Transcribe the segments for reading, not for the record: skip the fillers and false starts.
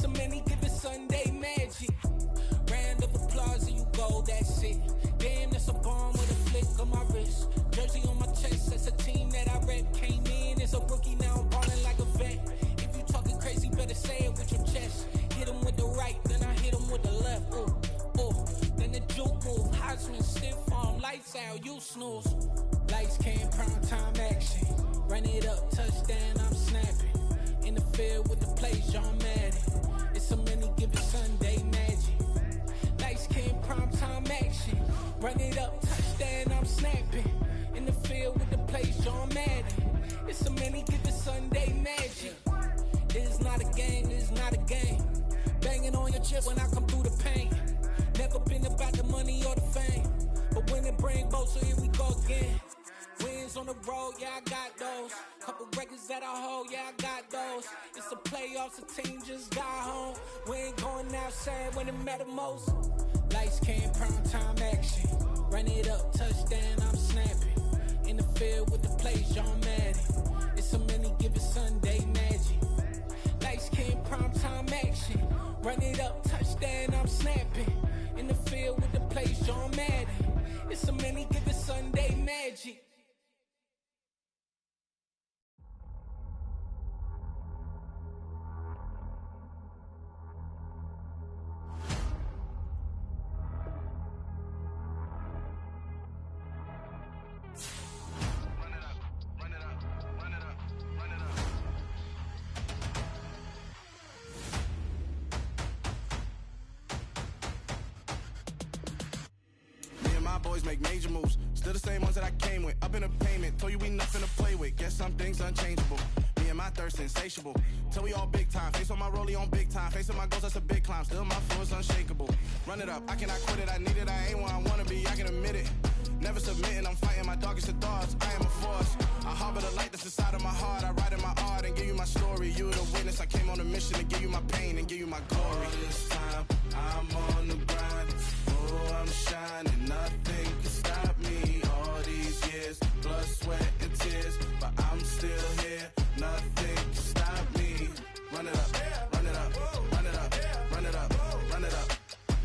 It's a many given Sunday magic. Round of applause and you go, that's it. Damn, that's a bomb with a flick on my wrist. Jersey on my chest, that's a team that I rep. Came in as a rookie, now I'm ballin' like a vet. If you talking crazy, better say it with your chest. Hit him with the right, then I hit him with the left. Ooh, ooh, then the juke move. Heisman, stiff arm, lights out, you snooze. Lights came, prime time action. Run it up, touchdown, I'm snapping. In the field with the plays, John Madden. It's a many given Sunday magic. Lights came, prime time action. Run it up, touchdown, I'm snapping. In the field with the plays, John Madden. It's a many given Sunday magic. It's not a game, it's not a game. Banging on your chest when I come through the pain. Never been about the money or the fame. But when it bring both, so here we go again. Wins on the road, yeah, I got those. Couple records that I hold, yeah, I got those. It's the playoffs, the team just got home. We ain't going outside when it matter most. Lights came, prime time action. Run it up, touchdown, I'm snapping. In the field with the plays, John Madden. It's a many given Sunday magic. Lights came, prime time action. Run it up, touchdown, I'm snapping. In the field with the plays, John Madden. It's a many given Sunday magic. Boys make major moves, still the same ones that I came with. Up in the payment, told you we nothing to play with. Guess some things unchangeable. Me and my thirst insatiable. Till we all big time. Face on my rollie on big time. Facing my goals, that's a big climb. Still my flow is unshakable. Run it up, I cannot quit it. I need it, I ain't where I wanna be. I can admit it. Never submitting, I'm fighting my darkest of thoughts. I am a force. I harbor the light that's inside of my heart. I write in my art and give you my story. You the witness. I came on a mission to give you my pain and give you my glory. All this time, I'm on the grind. Oh, I'm shining. Nothing can stop me. All these years, blood, sweat, and tears. But I'm still here. Nothing can stop me. Run it up, run it up, run it up, run it up, run it up.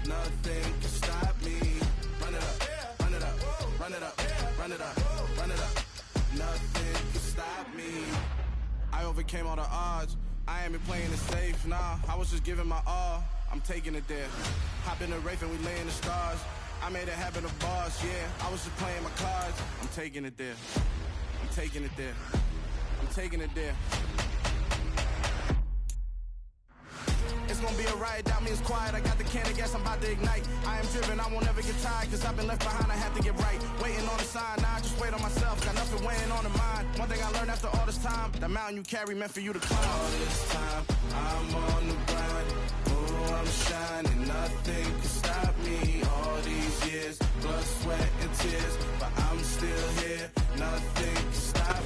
Nothing can stop me. Run it up, run it up, run it up, run it up, run it up. Nothing can stop me. I overcame all the odds. I ain't been playing it safe, nah. I was just giving my all. I'm taking it there. Hop in the Wraith and we lay in the stars. I made it happen, the boss, yeah. I was just playing my cards. I'm taking it there. I'm taking it there. I'm taking it there. It's gonna be a riot, doubt me it's quiet. I got the can of gas, I'm about to ignite. I am driven, I won't ever get tired. Cause I've been left behind, I have to get right. Waiting on the sign, now I just wait on myself. Got nothing weighing on the mind. One thing I learned after all this time, the mountain you carry meant for you to climb. All this time, I'm on the grind. Oh, I'm shining, nothing can stop me. All these years, blood, sweat, and tears. But I'm still here, nothing can stop me.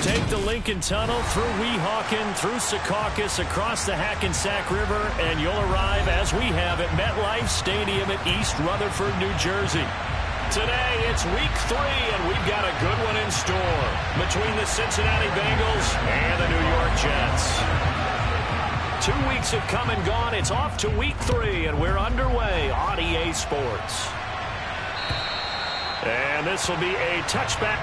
Take the Lincoln Tunnel through Weehawken, through Secaucus, across the Hackensack River, and you'll arrive, as we have, at MetLife Stadium at East Rutherford, New Jersey. Today, it's week 3, and we've got a good one in store between the Cincinnati Bengals and the New York Jets. 2 weeks have come and gone. It's off to week 3, and we're underway on EA Sports. And this will be a touchback.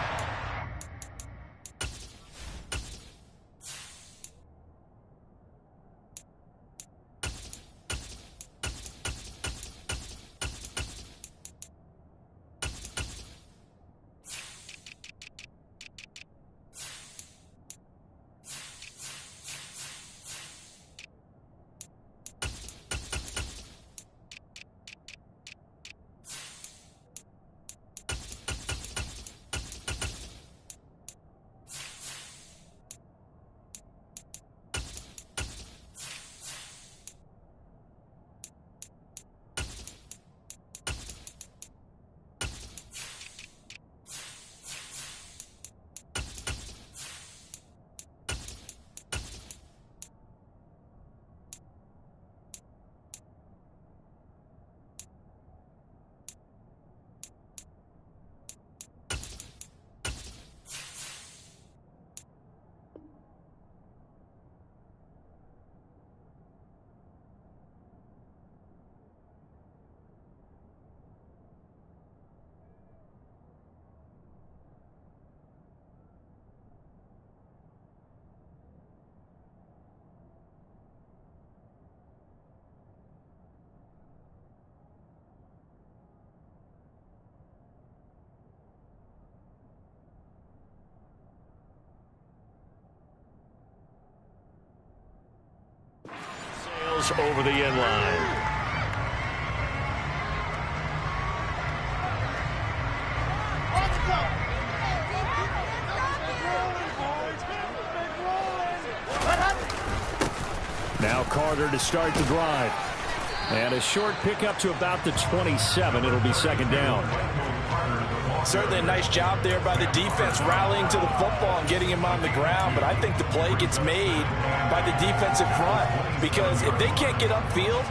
Bengals over the end line. Now Carter to start the drive. And a short pickup to about the 27. It'll be second down. Certainly a nice job there by the defense rallying to the football and getting him on the ground. But I think the play gets made by the defensive front. Because if they can't get upfield,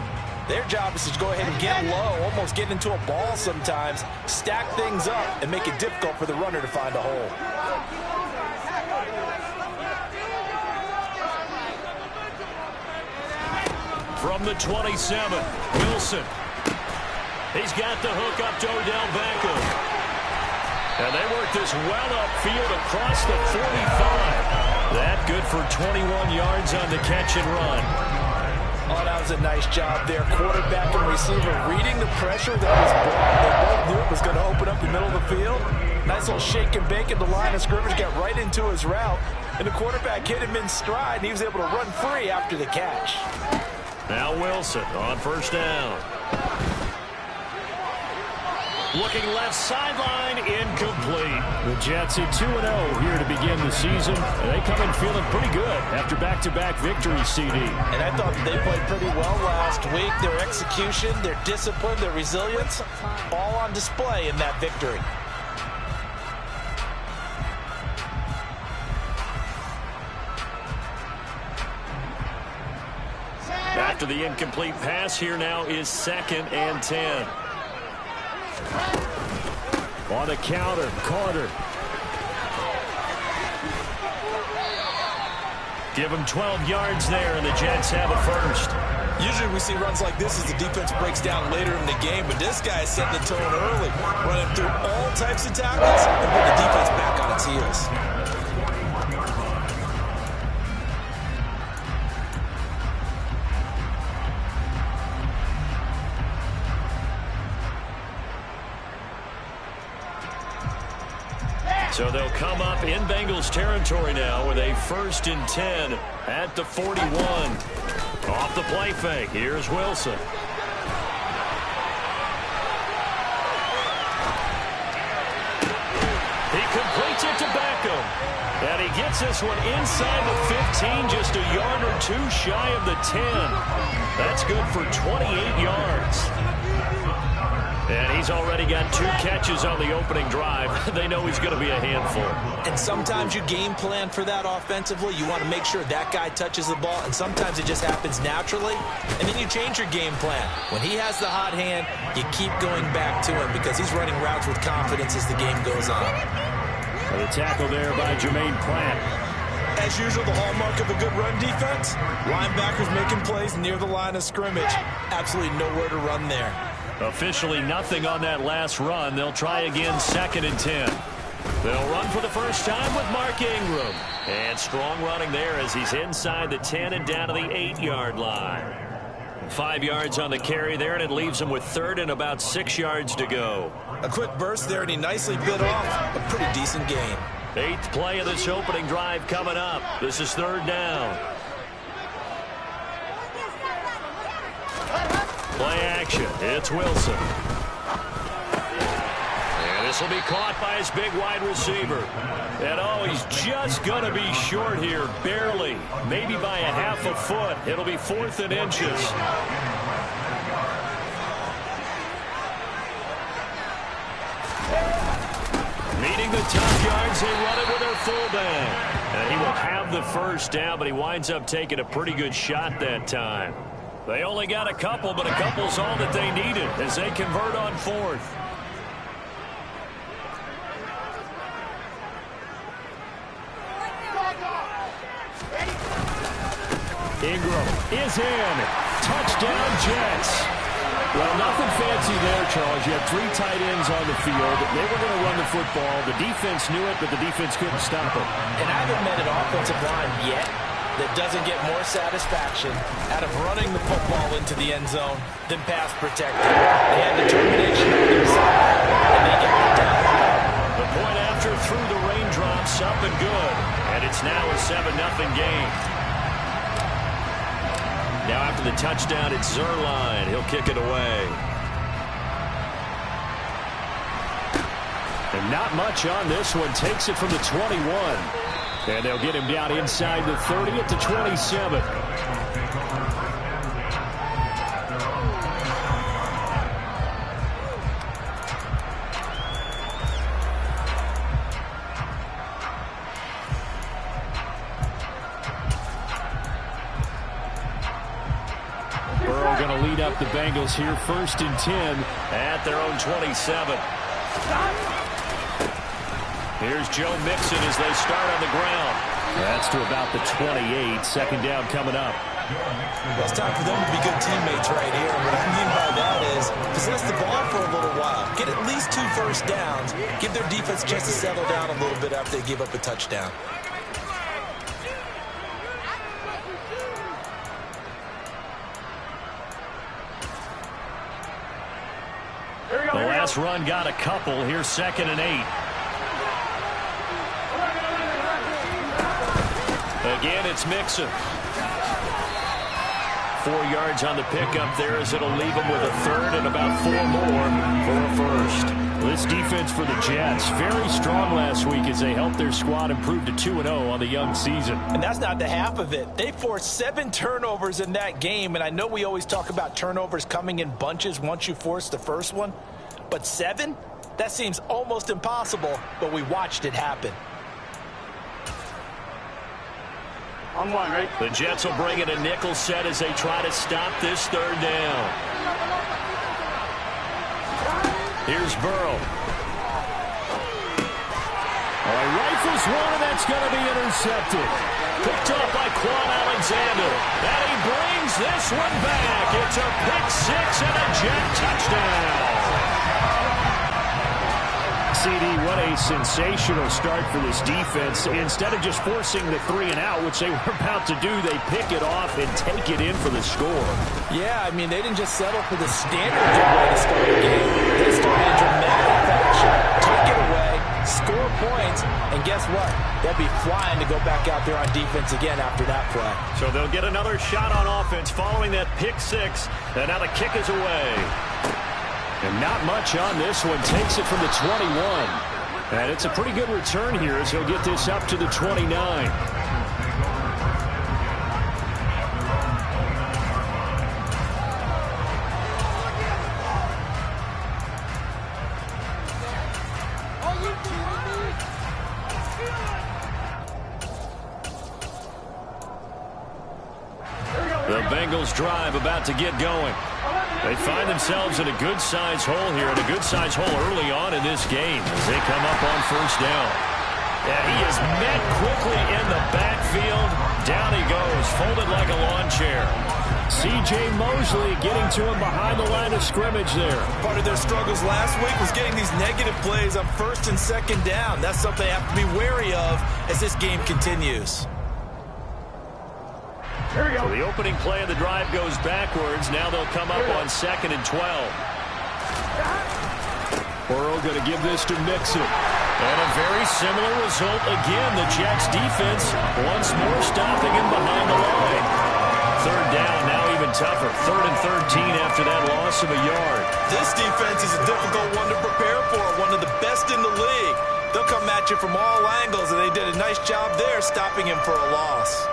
their job is to go ahead and get low, almost get into a ball sometimes, stack things up, and make it difficult for the runner to find a hole. From the 27, Wilson. He's got the hook up to Odell Beckham. And they work this well upfield across the 45. That good for 21 yards on the catch and run. Oh, that was a nice job there. Quarterback and receiver reading the pressure that was brought. They both knew it was going to open up the middle of the field. Nice little shake and bake at the line of scrimmage, got right into his route. And the quarterback hit him in stride, and he was able to run free after the catch. Now Wilson on first down. Looking left sideline, incomplete. The Jets at 2-0 here to begin the season. And they come in feeling pretty good after back-to-back victories, CD. And I thought they played pretty well last week. Their execution, their discipline, their resilience, all on display in that victory. After the incomplete pass, here now is 2nd and 10. On the counter, Carter. Give him 12 yards there, and the Jets have a first. Usually we see runs like this as the defense breaks down later in the game, but this guy is setting the tone early, running through all types of tackles and putting the defense back on its heels. So they'll come up in Bengals territory now with a 1st and 10 at the 41. Off the play fake, here's Wilson. He completes it to Beckham. And he gets this one inside the 15, just a yard or two shy of the 10. That's good for 28 yards. And he's already got 2 catches on the opening drive. They know he's going to be a handful. And sometimes you game plan for that offensively. You want to make sure that guy touches the ball, and sometimes it just happens naturally. And then you change your game plan. When he has the hot hand, you keep going back to him because he's running routes with confidence as the game goes on. The tackle there by Jermaine Pratt. As usual, the hallmark of a good run defense, linebackers making plays near the line of scrimmage. Absolutely nowhere to run there. Officially nothing on that last run. They'll try again 2nd and 10. They'll run for the first time with Mark Ingram. And strong running there as he's inside the 10 and down to the 8-yard line. 5 yards on the carry there, and it leaves him with 3rd and about 6 yards to go. A quick burst there, and he nicely bit off a pretty decent gain. 8th play of this opening drive coming up. This is 3rd down. Play action. It's Wilson. And this will be caught by his big wide receiver. And oh, he's just going to be short here, barely. Maybe by a half a foot. It'll be 4th and inches. Meeting the top yards, they run it with their fullback. And he will have the first down, but he winds up taking a pretty good shot that time. They only got a couple, but a couple's all that they needed as they convert on 4th. Ingram is in. Touchdown, Jets. Well, nothing fancy there, Charles. You had 3 tight ends on the field. They were going to run the football. The defense knew it, but the defense couldn't stop it. And I haven't met an offensive line yet that doesn't get more satisfaction out of running the football into the end zone than pass protecting. They had determination on their side, and they got it done. The point after through the raindrops, up and good. And it's now a 7-0 game. Now after the touchdown, it's Zerline. He'll kick it away. And not much on this one. Takes it from the 21. And they'll get him down inside the 30 at the 27. Burrow going to lead up the Bengals here, 1st and 10 at their own 27. Here's Joe Mixon as they start on the ground. That's to about the 28. 2nd down coming up. Well, it's time for them to be good teammates right here. And what I mean by that is possess the ball for a little while. Get at least 2 first downs. Give their defense a chance to settle down a little bit after they give up a touchdown. The last run got a couple. Here's 2nd and 8. Again, it's Mixon. 4 yards on the pickup there as it'll leave him with a 3rd and about 4 more for a 1st. This defense for the Jets, very strong last week as they helped their squad improve to 2-0 on the young season. And that's not the half of it. They forced 7 turnovers in that game, and I know we always talk about turnovers coming in bunches once you force the first one, but 7? That seems almost impossible, but we watched it happen. The Jets will bring in a nickel set as they try to stop this 3rd down. Here's Burrow. Oh, he rifles one, and that's going to be intercepted. Picked up by Quan Alexander. And he brings this one back. It's a pick 6 and a Jet touchdown. CD, what a sensational start for this defense. Instead of just forcing the 3 and out, which they were about to do, they pick it off and take it in for the score. Yeah, I mean, they didn't just settle for the standard good way to start the game. They started in dramatic fashion, took it away, score points, and guess what? They'll be flying to go back out there on defense again after that play. So they'll get another shot on offense following that pick 6, and now the kick is away. And not much on this one. Takes it from the 21. And it's a pretty good return here as he'll get this up to the 29. The Bengals drive about to get going. They find themselves in a good-sized hole here, and a good-sized hole early on in this game as they come up on 1st down. And he is met quickly in the backfield. Down he goes, folded like a lawn chair. C.J. Mosley getting to him behind the line of scrimmage there. Part of their struggles last week was getting these negative plays on 1st and 2nd down. That's something they have to be wary of as this game continues. So the opening play of the drive goes backwards. Now they'll come up on 2nd and 12. Burrow going to give this to Mixon. And a very similar result again. The Jets defense once more stopping him behind the line. 3rd down, now even tougher. 3rd and 13 after that loss of a yard. This defense is a difficult one to prepare for. One of the best in the league. They'll come at you from all angles, and they did a nice job there stopping him for a loss.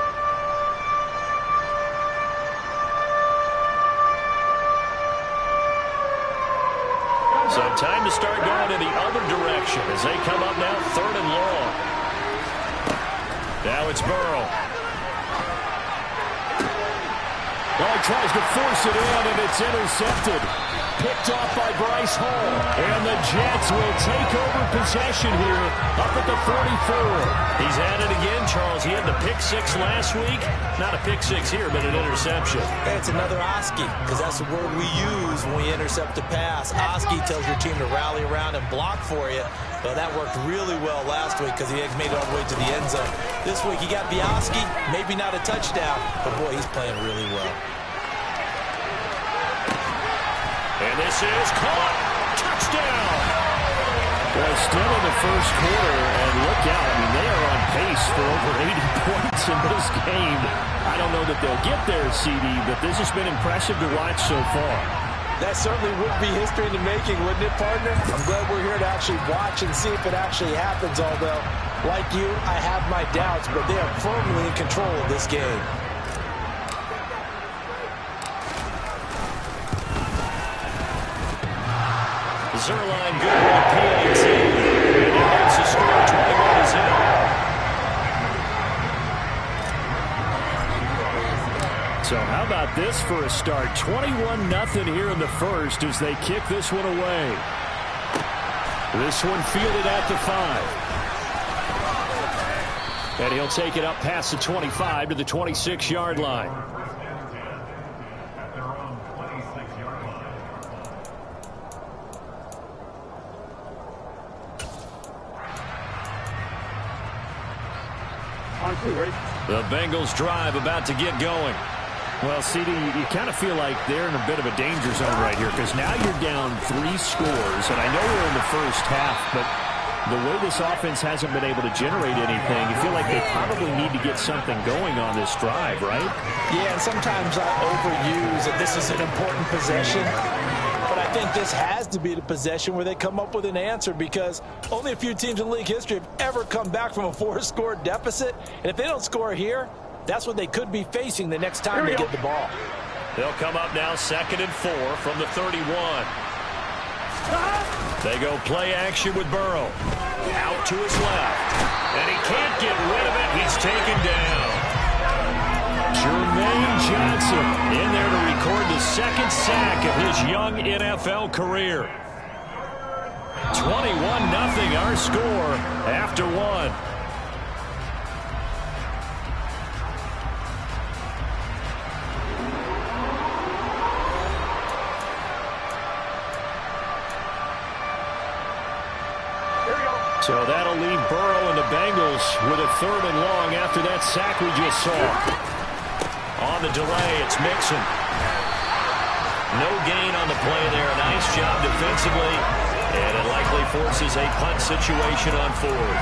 So time to start going in the other direction as they come up now 3rd and long. Now it's Burrow. Well, he tries to force it in, and it's intercepted. Picked off by Bryce Hall. And the Jets will take over possession here up at the 44. He's at it again, Charles. He had the pick 6 last week. Not a pick 6 here, but an interception. Hey, it's another Oski, because that's the word we use when we intercept a pass. Oski tells your team to rally around and block for you. Well, that worked really well last week because he made it all the way to the end zone. This week he got the Oski, maybe not a touchdown, but boy, he's playing really well. And this is caught. Touchdown. Well, still in the first quarter, and look out. I mean, they are on pace for over 80 points in this game. I don't know that they'll get there, CD, but this has been impressive to watch so far. That certainly would be history in the making, wouldn't it, partner? I'm glad we're here to actually watch and see if it actually happens, although, like you, I have my doubts, but they are firmly in control of this game. Zerline good on PAT. And he holds the score 21-0. So how about this for a start? 21-0 here in the first as they kick this one away. This one fielded at the 5. And he'll take it up past the 25 to the 26-yard line. The Bengals drive about to get going. Well, CD, you kind of feel like they're in a bit of a danger zone right here because now you're down 3 scores, and I know we're in the first half, but the way this offense hasn't been able to generate anything, you feel like they probably need to get something going on this drive, right? Yeah, and sometimes I overuse that this is an important possession. But I think this has to be the possession where they come up with an answer because only a few teams in league history have ever come back from a 4-score deficit. And if they don't score here, that's what they could be facing the next time they get the ball. They'll come up now 2nd and 4 from the 31. They go play action with Burrow. Out to his left. And he can't get rid of it. He's taken down. Jermaine Johnson in there to record the 2nd sack of his young NFL career. 21-0 our score after 1. So that'll leave Burrow and the Bengals with a 3rd and long after that sack we just saw. On the delay, it's Mixon. No gain on the play there. Nice job defensively. And it likely forces a punt situation on 4th.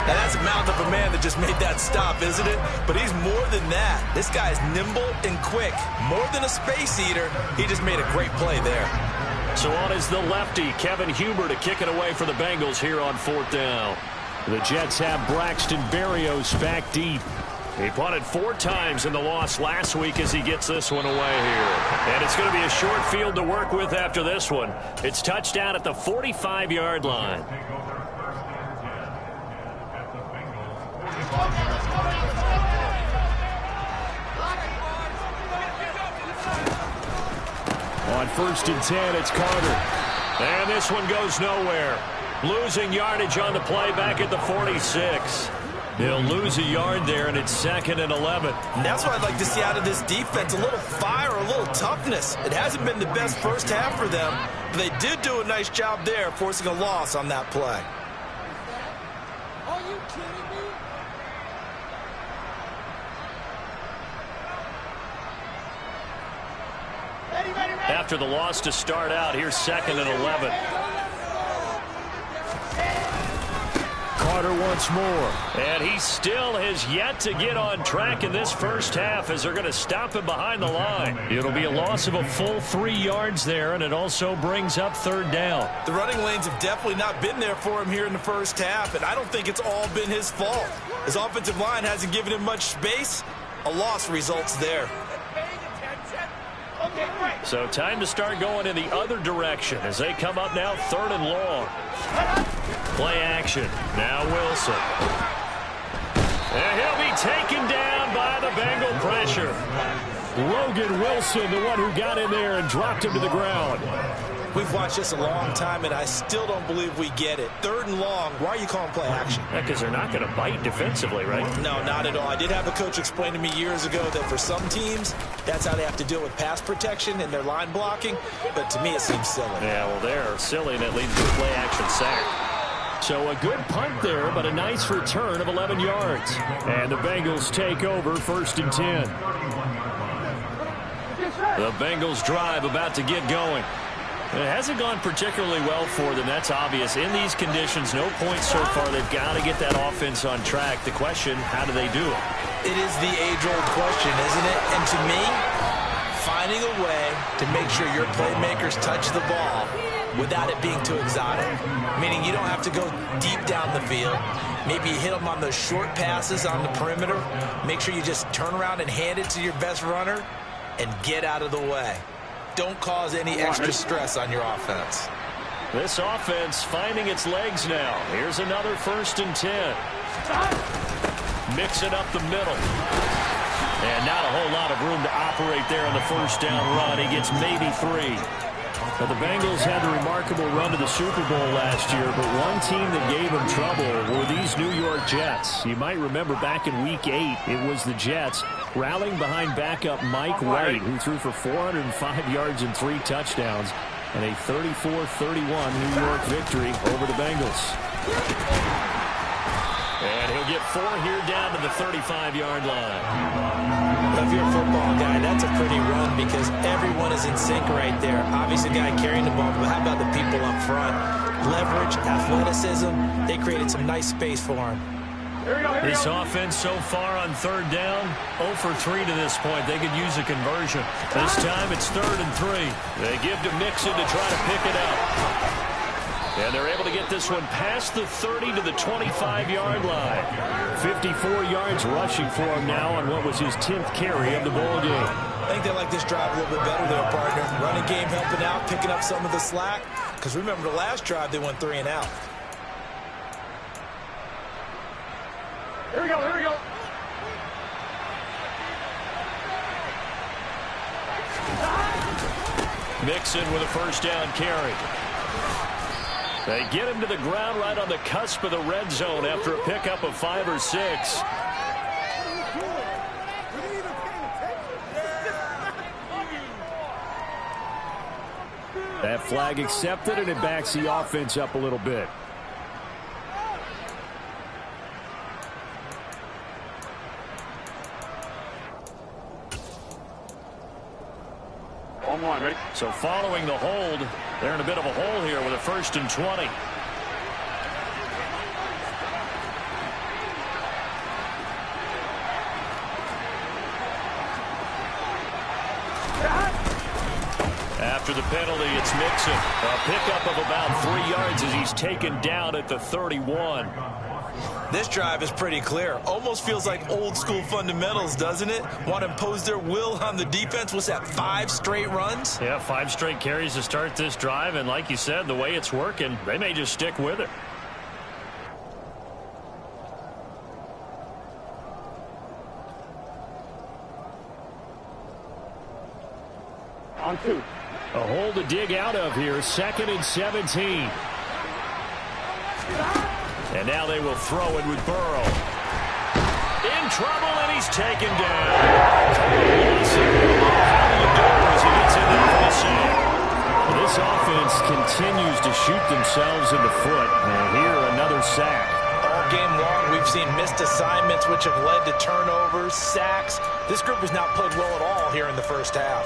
Now that's a mountain of a man that just made that stop, isn't it? But he's more than that. This guy's nimble and quick. More than a space eater. He just made a great play there. So on is the lefty, Kevin Huber, to kick it away for the Bengals here on 4th down. The Jets have Braxton Berrios back deep. He punted 4 times in the loss last week as he gets this one away here. And it's going to be a short field to work with after this one. It's touchdown at the 45-yard line. On 1st and 10, it's Carter. And this one goes nowhere. Losing yardage on the play back at the 46. They'll lose a yard there, and it's 2nd and 11. And that's what I'd like to see out of this defense, a little fire, a little toughness. It hasn't been the best first half for them, but they did do a nice job there, forcing a loss on that play. Are you kidding me? After the loss to start out, here's 2nd and 11. Carter once more. And he still has yet to get on track in this first half as they're going to stop him behind the line. It'll be a loss of a full 3 yards there, and it also brings up 3rd down. The running lanes have definitely not been there for him here in the first half, and I don't think it's all been his fault. His offensive line hasn't given him much space. A loss results there. So time to start going in the other direction as they come up now 3rd and long. Play action. Now Wilson. And he'll be taken down by the Bengal pressure. Logan Wilson, the one who got in there and dropped him to the ground. We've watched this a long time, and I still don't believe we get it. 3rd and long, why are you calling play action? Because they're not going to bite defensively, right? No, not at all. I did have a coach explain to me years ago that for some teams, that's how they have to deal with pass protection and their line blocking. But to me, it seems silly. Yeah, well, they're silly, and it leads to a play action sack. So a good punt there, but a nice return of 11 yards. And the Bengals take over 1st and 10. The Bengals drive about to get going. It hasn't gone particularly well for them. That's obvious. In these conditions, no points so far. They've got to get that offense on track. The question, how do they do it? It is the age-old question, isn't it? And to me, finding a way to make sure your playmakers touch the ball without it being too exotic. Meaning you don't have to go deep down the field. Maybe you hit them on those short passes on the perimeter. Make sure you just turn around and hand it to your best runner and get out of the way. Don't cause any extra stress on your offense. This offense finding its legs now. Here's another 1st and 10. Mix it up the middle. And not a whole lot of room to operate there on the 1st down run. He gets maybe 3. Now, the Bengals had the remarkable run to the Super Bowl last year, but one team that gave them trouble were these New York Jets. You might remember back in Week 8, it was the Jets rallying behind backup Mike White, who threw for 405 yards and 3 touchdowns, and a 34-31 New York victory over the Bengals. And he'll get 4 here down to the 35-yard line. If you're a football guy, that's a pretty run because everyone is in sync right there. Obviously, the guy carrying the ball, but how about the people up front? Leverage, athleticism, they created some nice space for him. This offense so far on 3rd down, 0 for 3 to this point. They could use a conversion. This time it's 3rd and 3. They give to Mixon to try to pick it up. And they're able to get this one past the 30 to the 25-yard line. 54 yards rushing for him now on what was his 10th carry of the ball game. I think they like this drive a little bit better there, partner. Running game helping out, picking up some of the slack. Because remember the last drive, they went 3 and out. Here we go, here we go. Mixon with a 1st down carry. They get him to the ground right on the cusp of the red zone after a pickup of 5 or 6. That flag accepted, and it backs the offense up a little bit. Ready? So following the hold, they're in a bit of a hole here with a 1st and 20. After the penalty, it's Mixon. A pickup of about 3 yards as he's taken down at the 31. This drive is pretty clear. Almost feels like old school fundamentals, doesn't it? Want to impose their will on the defense. What's that, 5 straight runs? Yeah, 5 straight carries to start this drive. And like you said, the way it's working, they may just stick with it. On 2. A hole to dig out of here. 2nd and 17. And now they will throw it with Burrow. In trouble, and he's taken down. How do you do as he gets in there for the sack? This offense continues to shoot themselves in the foot. And here, another sack. All game long, we've seen missed assignments, which have led to turnovers, sacks. This group has not played well at all here in the 1st half.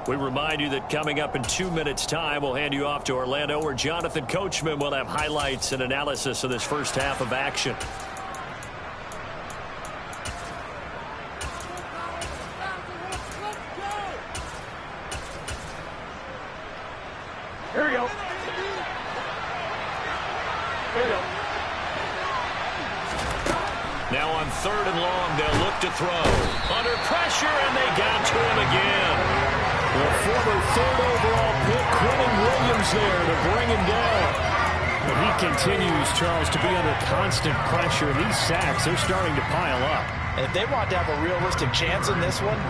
We remind you that coming up in 2 minutes' time, we'll hand you off to Orlando, where Jonathan Coachman will have highlights and analysis of this 1st half of action. Here we go. Here we go. Now on 3rd and long, they'll look to throw. Under pressure, and they got to him again. The former 3rd overall pick, Quentin Williams there to bring him down. And he continues, Charles, to be under constant pressure. And these sacks, they're starting to pile up. And if they want to have a realistic chance in this one,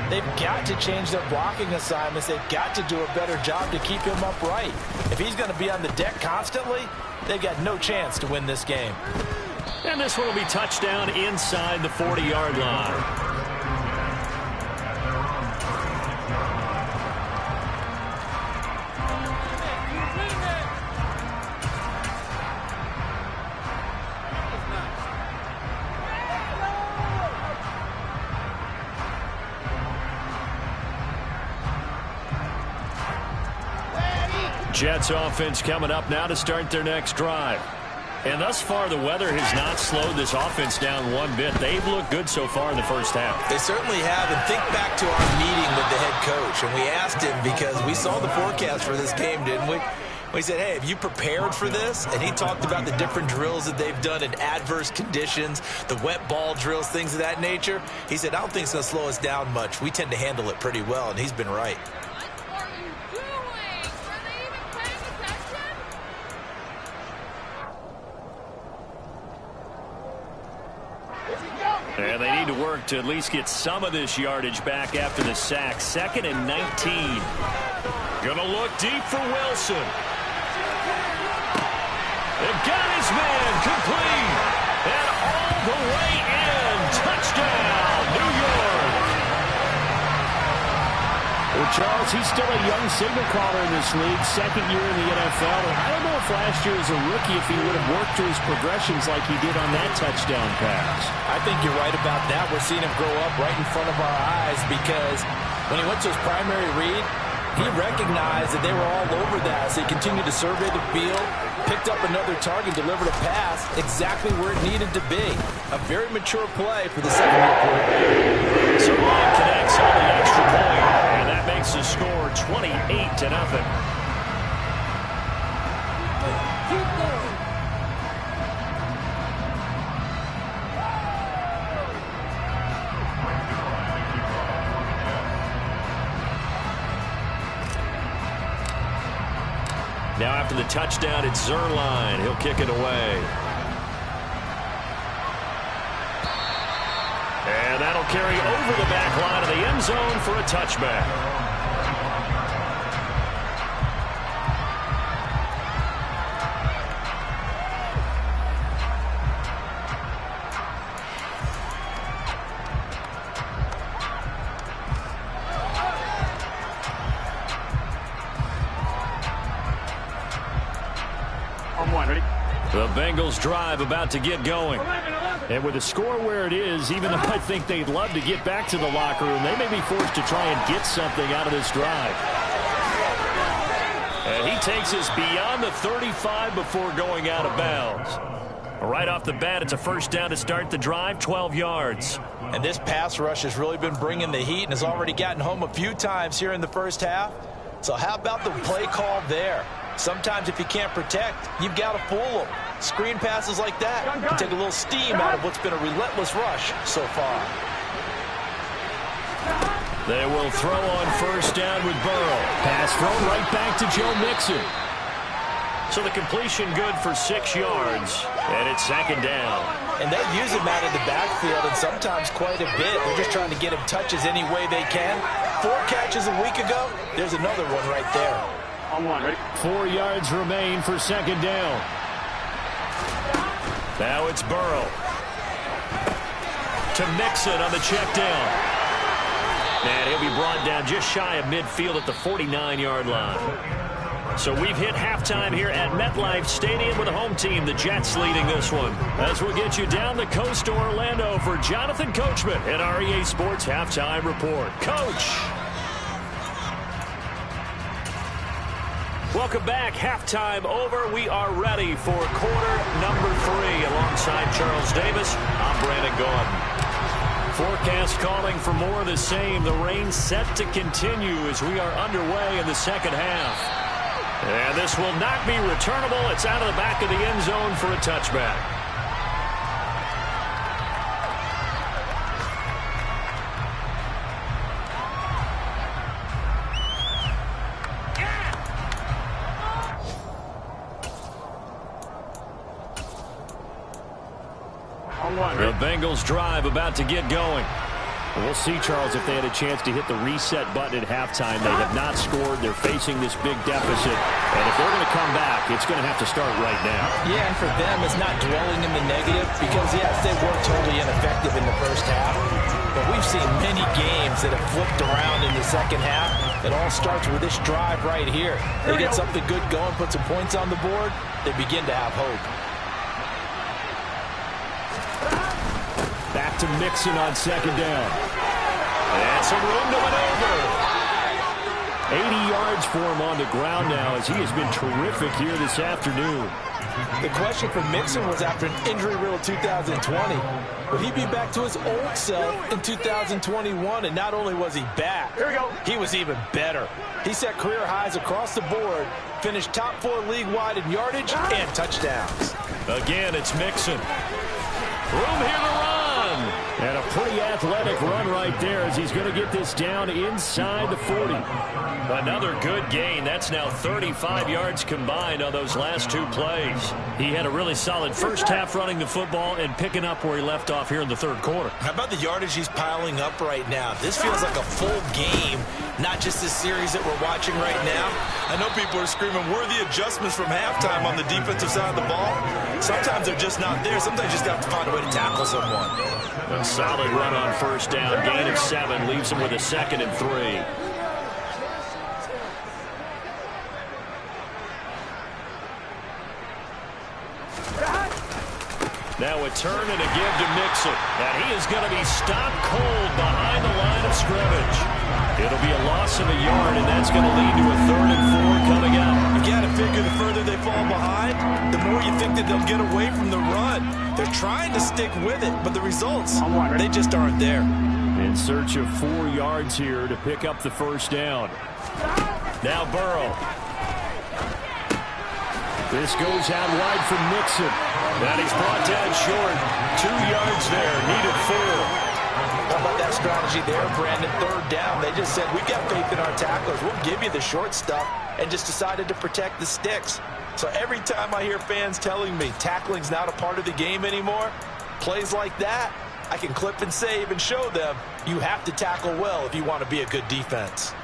they've got to change their blocking assignments. They've got to do a better job to keep him upright. If he's going to be on the deck constantly, they've got no chance to win this game. And this one will be touchdown inside the 40-yard line. Jets offense coming up now to start their next drive. And thus far, the weather has not slowed this offense down one bit. They've looked good so far in the first half. They certainly have. And think back to our meeting with the head coach. And we asked him, because we saw the forecast for this game, didn't we? We said, hey, have you prepared for this? And he talked about the different drills that they've done in adverse conditions, the wet ball drills, things of that nature. He said, I don't think it's going to slow us down much. We tend to handle it pretty well, and he's been right. And they need to work to at least get some of this yardage back after the sack. 2nd and 19. Gonna look deep for Wilson. They've got his man complete. And all the way in. Touchdown, New York. Well, Charles, he's still a young signal caller in this league, 2nd year in the NFL. And I don't know if last year as a rookie if he would have worked through his progressions like he did on that touchdown pass. I think you're right about that. We're seeing him grow up right in front of our eyes, because when he went to his primary read, he recognized that they were all over that. So he continued to survey the field, picked up another target, delivered a pass exactly where it needed to be. A very mature play for the second-year quarterback. So Ryan connects on the extra point, and that makes the score 28-0. Now after the touchdown, it's Zerline. He'll kick it away. And that'll carry over the back line of the end zone for a touchback. The Bengals drive about to get going. And with the score where it is, even though I think they'd love to get back to the locker room, they may be forced to try and get something out of this drive. And he takes us beyond the 35 before going out of bounds. Right off the bat, it's a first down to start the drive, 12 yards. And this pass rush has really been bringing the heat and has already gotten home a few times here in the first half. So how about the play call there? Sometimes if you can't protect, you've got to fool them. Screen passes like that can take a little steam out of what's been a relentless rush so far. They will throw on first down with Burrow. Pass thrown right back to Joe Mixon. So the completion good for 6 yards, and it's 2nd down. And they use him out of the backfield, and sometimes quite a bit. They're just trying to get him touches any way they can. 4 catches a week ago. There's another one right there. 4 yards remain for 2nd down. Now it's Burrow. To Mixon on the check down. And he'll be brought down just shy of midfield at the 49-yard line. So we've hit halftime here at MetLife Stadium with the home team, the Jets, leading this one. As we'll get you down the coast to Orlando for Jonathan Coachman at REA Sports Halftime Report. Coach! Welcome back. Halftime over. We are ready for quarter number 3. Alongside Charles Davis, I'm Brandon Gordon. Forecast calling for more of the same. The rain set to continue as we are underway in the second half. And this will not be returnable. It's out of the back of the end zone for a touchback. The Bengals drive about to get going. We'll see, Charles, if they had a chance to hit the reset button at halftime. They have not scored. They're facing this big deficit. And if they're going to come back, it's going to have to start right now. Yeah, and for them, it's not dwelling in the negative because, yes, they were totally ineffective in the first half. But we've seen many games that have flipped around in the second half. It all starts with this drive right here. They get something good going, put some points on the board, they begin to have hope. Back to Mixon on 2nd down. And some room to maneuver. 80 yards yards for him on the ground now, as he has been terrific here this afternoon. The question for Mixon was, after an injury-riddled 2020, would he be back to his old self in 2021? And not only was he back, he was even better. He set career highs across the board, finished top 4 league-wide in yardage and touchdowns. Again, it's Mixon. Room here to run. And a pretty athletic run right there, as he's going to get this down inside the 40. Another good gain. That's now 35 yards combined on those last 2 plays. He had a really solid first half running the football and picking up where he left off here in the third quarter. How about the yardage he's piling up right now? This feels like a full game, not just this series that we're watching right now. I know people are screaming, worthy adjustments from halftime on the defensive side of the ball. Sometimes they're just not there. Sometimes you just have to find a way to tackle someone. A solid run on first down. Gain of 7 leaves him with a 2nd and 3. Now a turn and a give to Mixon. And he is going to be stopped cold behind the line of scrimmage. It'll be a loss of a yard, and that's going to lead to a 3rd and 4 coming up. You got to figure the further they fall behind, the more you think that they'll get away from the run. They're trying to stick with it, but the results, they just aren't there. In search of 4 yards here to pick up the first down. Now Burrow. This goes out wide for Mixon. And he's brought down short. 2 yards there. Needed 4. How about that strategy there, Brandon? 3rd down. They just said, we got faith in our tacklers. We'll give you the short stuff, and just decided to protect the sticks. So every time I hear fans telling me tackling's not a part of the game anymore, plays like that, I can clip and save and show them you have to tackle well if you want to be a good defense.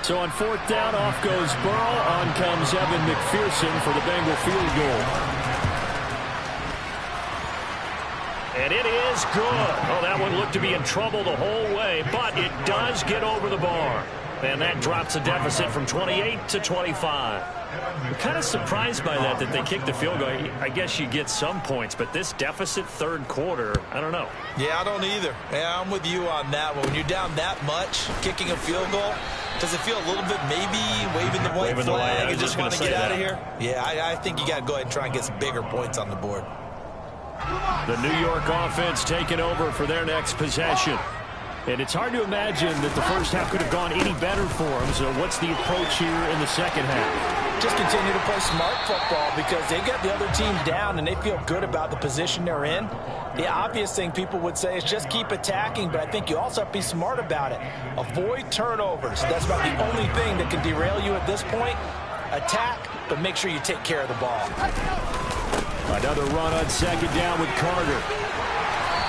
So on 4th down, off goes Burrow. On comes Evan McPherson for the Bengal field goal. And it is good. Oh, that one looked to be in trouble the whole way, but it does get over the bar. And that drops the deficit from 28 to 25. I'm kind of surprised by that they kicked the field goal. I guess you get some points, but this deficit 3rd quarter, I don't know. Yeah, I don't either. Yeah, I'm with you on that one. When you're down that much, kicking a field goal, does it feel a little bit maybe waving the white flag and just want to get out of here? Yeah, I think you got to go ahead and try and get some bigger points on the board. The New York offense taking over for their next possession. And it's hard to imagine that the first half could have gone any better for them. So what's the approach here in the second half? Just continue to play smart football, because they got the other team down and they feel good about the position they're in. The obvious thing people would say is just keep attacking, but I think you also have to be smart about it. Avoid turnovers. That's about the only thing that can derail you at this point. Attack, but make sure you take care of the ball. Another run on 2nd down with Carter.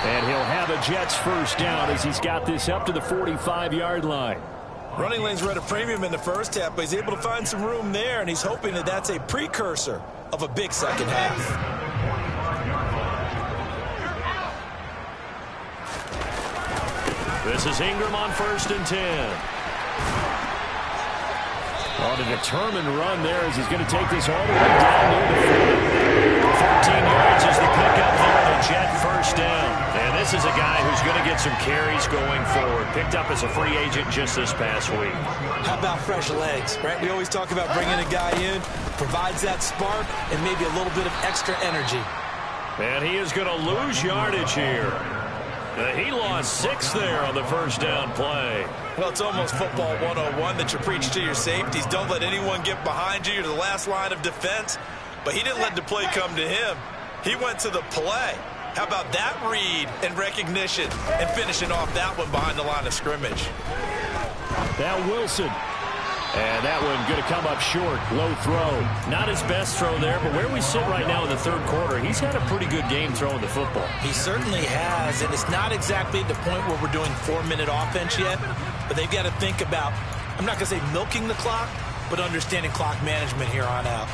And he'll have a Jets first down as he's got this up to the 45-yard line. Running lanes were at a premium in the first half, but he's able to find some room there, and he's hoping that that's a precursor of a big second half. This is Ingram on 1st and 10. On a determined run there as he's going to take this all the way down near the 14 yards is the pickup there, the Jet first down. And this is a guy who's going to get some carries going forward. Picked up as a free agent just this past week. How about fresh legs, right? We always talk about bringing a guy in, provides that spark and maybe a little bit of extra energy. And he is going to lose yardage here. He lost 6 there on the first down play. Well, it's almost football 101 that you preach to your safeties. Don't let anyone get behind you. You're the last line of defense. But he didn't let the play come to him. He went to the play. How about that read and recognition and finishing off that one behind the line of scrimmage? Now Wilson. And that one going to come up short. Low throw. Not his best throw there, but where we sit right now in the 3rd quarter, he's had a pretty good game throwing the football. He certainly has, and it's not exactly the point where we're doing 4-minute offense yet, but they've got to think about, I'm not going to say milking the clock, but understanding clock management here on out.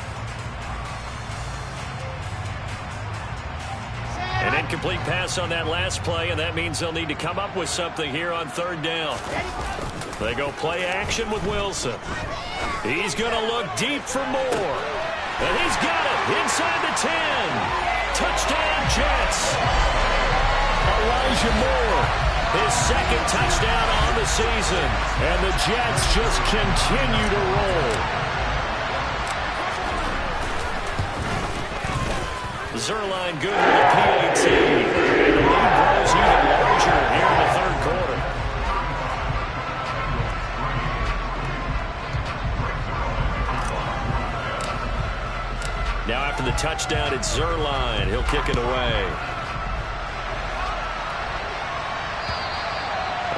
An incomplete pass on that last play, and that means they'll need to come up with something here on 3rd down. They go play action with Wilson. He's going to look deep for more. And he's got it inside the 10. Elijah Moore, his second touchdown on the season. And the Jets just continue to roll. Zuerlein good with the PAT. And the lead grows even larger here in the third quarter. Now after the touchdown, it's Zuerlein. He'll kick it away.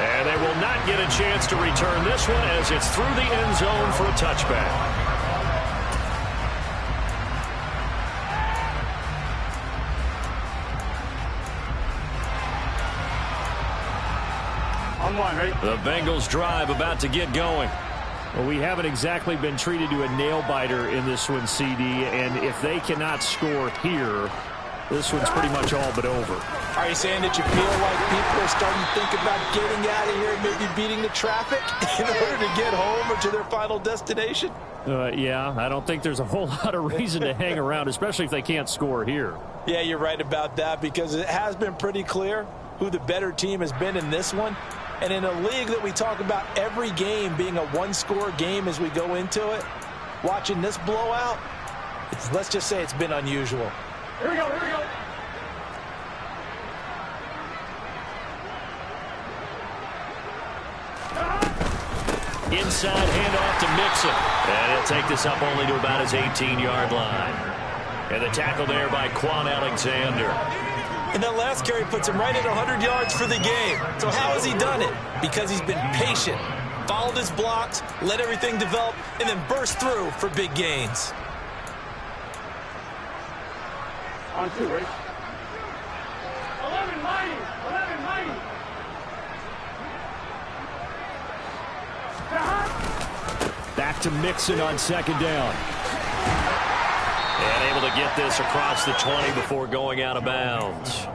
And they will not get a chance to return this one as it's through the end zone for a touchback. On one, right? The Bengals drive about to get going. Well, we haven't exactly been treated to a nail-biter in this one, CD, and if they cannot score here, this one's pretty much all but over. Are you saying that you feel like people are starting to think about getting out of here and maybe beating the traffic in order to get home or to their final destination? Yeah, I don't think there's a whole lot of reason to hang around, especially if they can't score here. Yeah, you're right about that because it has been pretty clear who the better team has been in this one. And in a league that we talk about every game being a one-score game as we go into it, watching this blowout, let's just say it's been unusual. Here we go, here we go. Inside handoff to Mixon. And he'll take this up only to about his 18-yard line. And the tackle there by Quan Alexander. And that last carry puts him right at 100 yards for the game. So how has he done it? Because he's been patient, followed his blocks, let everything develop, and then burst through for big gains. On two, right? 11 mighty. 11 mighty. Back to Mixon on second down. And able to get this across the 20 before going out of bounds.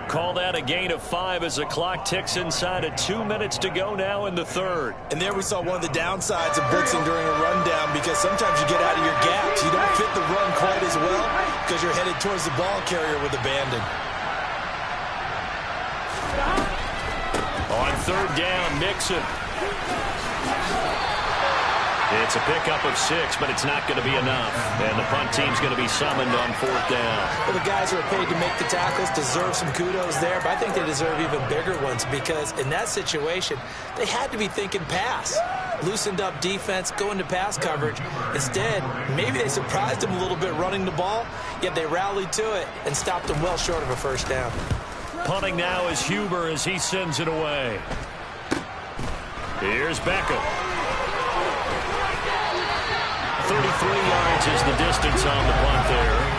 Call that a gain of 5 as the clock ticks inside of 2 minutes to go now in the third. And there we saw one of the downsides of blitzing during a rundown because sometimes you get out of your gaps. You don't fit the run quite as well because you're headed towards the ball carrier with abandon. On third down, Mixon. It's a pickup of 6, but it's not going to be enough. And the punt team's going to be summoned on fourth down. Well, the guys who are paid to make the tackles deserve some kudos there, but I think they deserve even bigger ones because in that situation, they had to be thinking pass. Loosened up defense, going to pass coverage. Instead, maybe they surprised them a little bit running the ball, yet they rallied to it and stopped them well short of a first down. Punting now is Huber as he sends it away. Here's Beckham. 33 yards is the distance on the punt there.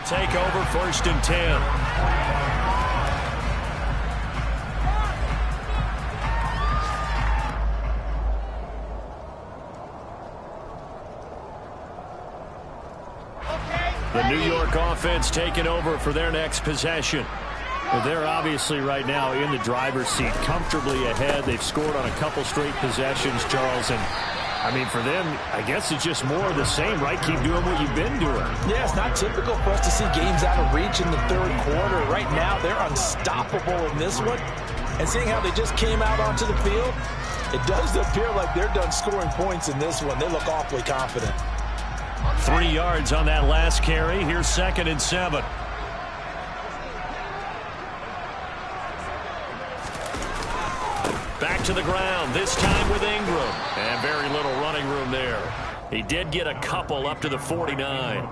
Take over 1st and 10. The New York offense taking over for their next possession. Well, they're obviously right now in the driver's seat, comfortably ahead. They've scored on a couple straight possessions, Charles, and I mean, for them, I guess it's just more of the same, right? Keep doing what you've been doing. Yeah, it's not typical for us to see games out of reach in the third quarter. Right now, they're unstoppable in this one. And seeing how they just came out onto the field, it does appear like they're done scoring points in this one. They look awfully confident. 3 yards on that last carry. Here's 2nd and 7. Back to the ground, this time with Ingram. And very little running room there. He did get a couple up to the 49.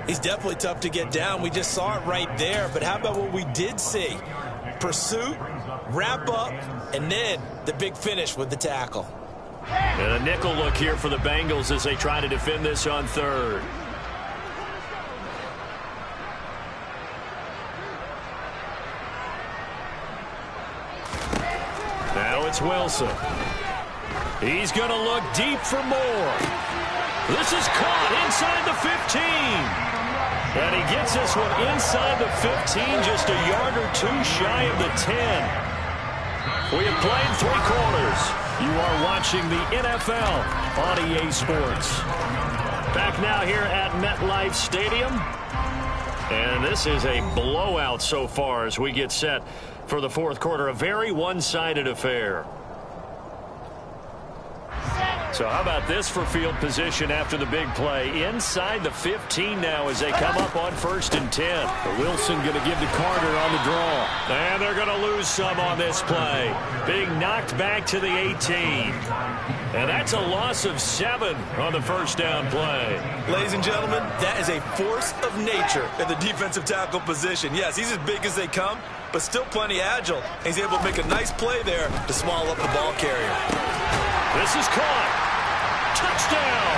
He's definitely tough to get down. We just saw it right there. But how about what we did see? pursuit, wrap up, and then the big finish with the tackle. And a nickel look here for the Bengals as they try to defend this on third. Now it's Wilson. He's going to look deep for more. This is caught inside the 15. And he gets this one inside the 15, just a yard or two shy of the 10. We have played 3 quarters. You are watching the NFL on EA Sports. Back now here at MetLife Stadium. And this is a blowout so far as we get set for the fourth quarter. A very one-sided affair. So how about this for field position after the big play? Inside the 15 now as they come up on 1st and 10. But Wilson going to give to Carter on the draw. And they're going to lose some on this play. Being knocked back to the 18. And that's a loss of 7 on the first down play. Ladies and gentlemen, that is a force of nature at the defensive tackle position. Yes, he's as big as they come, but still plenty agile. He's able to make a nice play there to swallow up the ball carrier. This is caught. Touchdown!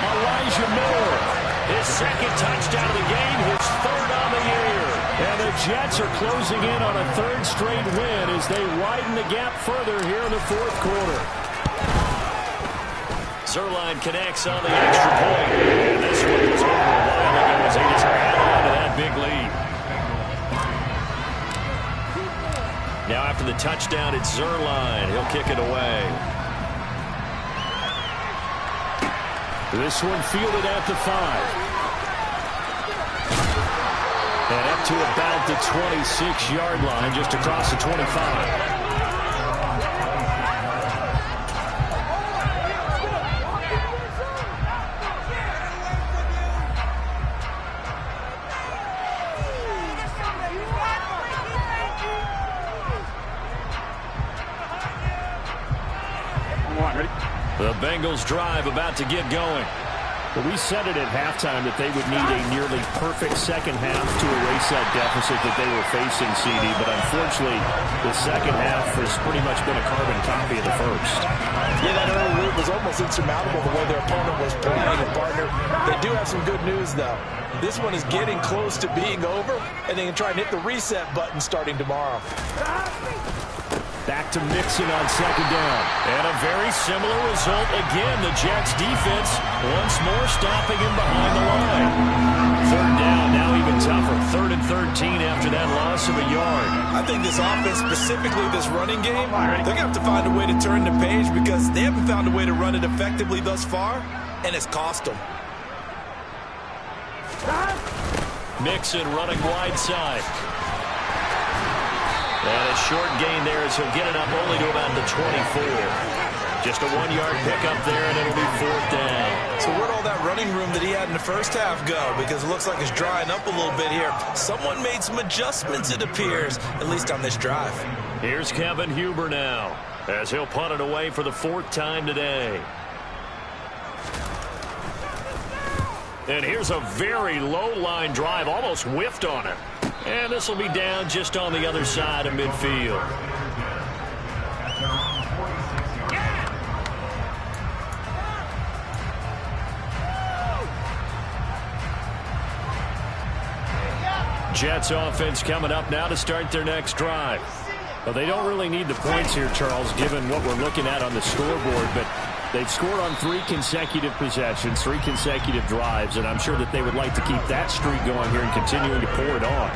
Elijah Moore. His second touchdown of the game, his 3rd on the year. And the Jets are closing in on a 3rd straight win as they widen the gap further here in the 4th quarter. Zerline connects on the extra point. And this one was over a while ago as they just add on to that big lead. Now after the touchdown, it's Zerline. He'll kick it away. This one fielded at the 5. And up to about the 26-yard line, just across the 25. The Bengals drive about to get going. Well, we said it at halftime that they would need a nearly perfect second half to erase that deficit that they were facing, CD. But unfortunately, the second half has pretty much been a carbon copy of the first. Yeah, that early lead was almost insurmountable the way their opponent was playing. And, partner, they do have some good news, though. This one is getting close to being over, and they can try and hit the reset button starting tomorrow. Back to Mixon on 2nd down. And a very similar result again. The Jets defense once more stopping him behind the line. 3rd down, now even tougher. 3rd and 13 after that loss of a yard. I think this offense, specifically this running game, they're going to have to find a way to turn the page because they haven't found a way to run it effectively thus far, and it's cost them. Mixon running wide side. And a short gain there as he'll get it up only to about the 24. Just a 1-yard pickup there, and it'll be 4th down. So where'd all that running room that he had in the first half go? Because it looks like it's drying up a little bit here. Someone made some adjustments, it appears, at least on this drive. Here's Kevin Huber now, as he'll punt it away for the 4th time today. And here's a very low-line drive, almost whiffed on it. And this will be down just on the other side of midfield. Jets offense coming up now to start their next drive. Well, they don't really need the points here, Charles, given what we're looking at on the scoreboard, but they've scored on 3 consecutive possessions, 3 consecutive drives, and I'm sure that they would like to keep that streak going here and continuing to pour it on.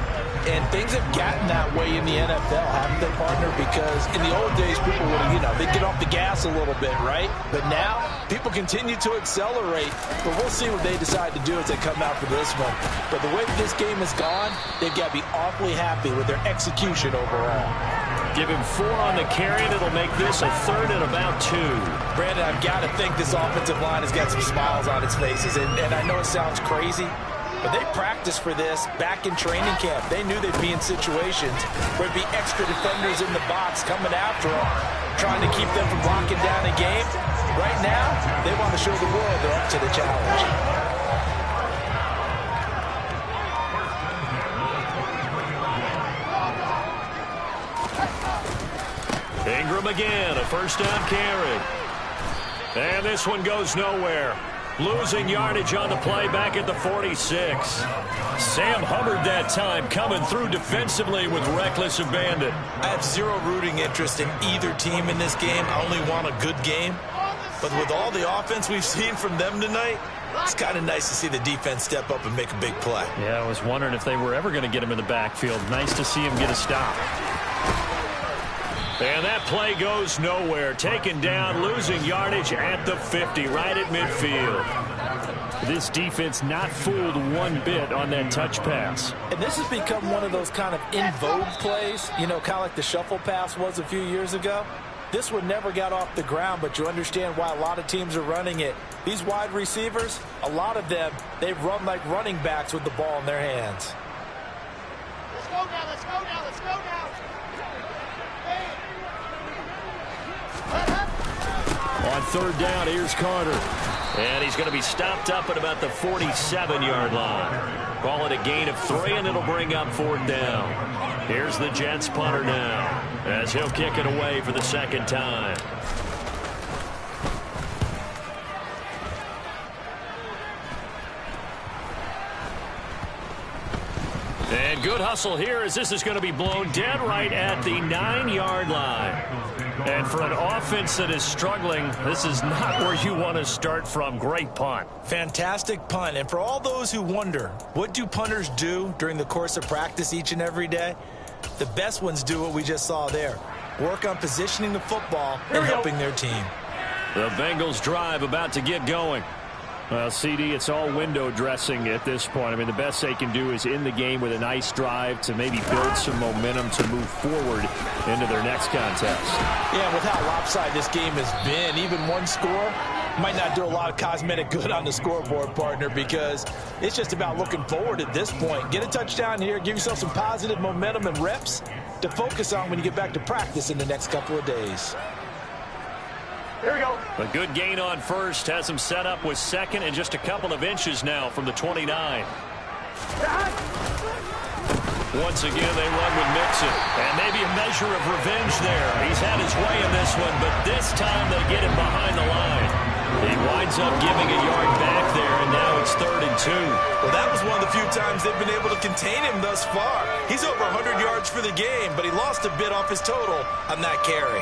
And things have gotten that way in the NFL, haven't they, partner? Because in the old days, people would, they'd get off the gas a little bit, right? But now, people continue to accelerate. But we'll see what they decide to do as they come out for this one. But the way this game has gone, they've got to be awfully happy with their execution overall. Give him 4 on the carry, and it'll make this a 3rd and about 2. Brandon, I've got to think this offensive line has got some smiles on its faces. And I know it sounds crazy, but they practiced for this back in training camp. They knew they'd be in situations where there'd be extra defenders in the box coming after them, trying to keep them from locking down a game. Right now, they want to show the world they're up to the challenge. Ingram again, a first down carry. And this one goes nowhere. Losing yardage on the play back at the 46. Sam Hubbard that time coming through defensively with reckless abandon. I have zero rooting interest in either team in this game. I only want a good game. But with all the offense we've seen from them tonight, it's kind of nice to see the defense step up and make a big play. Yeah, I was wondering if they were ever going to get him in the backfield. Nice to see him get a stop. And that play goes nowhere. Taken down, losing yardage at the 50, right at midfield. This defense not fooled one bit on that touch pass. And this has become one of those kind of in vogue plays, you know, kind of like the shuffle pass was a few years ago. This one never got off the ground, but you understand why a lot of teams are running it. These wide receivers, a lot of them, they run like running backs with the ball in their hands. Let's go now, let's go now, let's go now. On third down, here's Carter. And he's going to be stopped up at about the 47-yard line. Call it a gain of 3, and it'll bring up fourth down. Here's the Jets punter now, as he'll kick it away for the second time. And good hustle here as this is going to be blown dead right at the 9-yard line. And for an offense that is struggling, this is not where you want to start from. Great punt. Fantastic punt. And for all those who wonder, what do punters do during the course of practice each and every day? The best ones do what we just saw there. Work on positioning the football and helping their team. The Bengals drive about to get going. Well, CD, it's all window dressing at this point. I mean, the best they can do is in the game with a nice drive to maybe build some momentum to move forward into their next contest. Yeah, with how lopsided this game has been, even one score might not do a lot of cosmetic good on the scoreboard, partner, because it's just about looking forward at this point. Get a touchdown here, give yourself some positive momentum and reps to focus on when you get back to practice in the next couple of days. Here we go. A good gain on first has him set up with second and just a couple of inches now from the 29. Once again, they run with Mixon. And maybe a measure of revenge there. He's had his way in this one, but this time they get him behind the line. He winds up giving a yard back there, and now it's 3rd and 2. Well, that was one of the few times they've been able to contain him thus far. He's over 100 yards for the game, but he lost a bit off his total on that carry.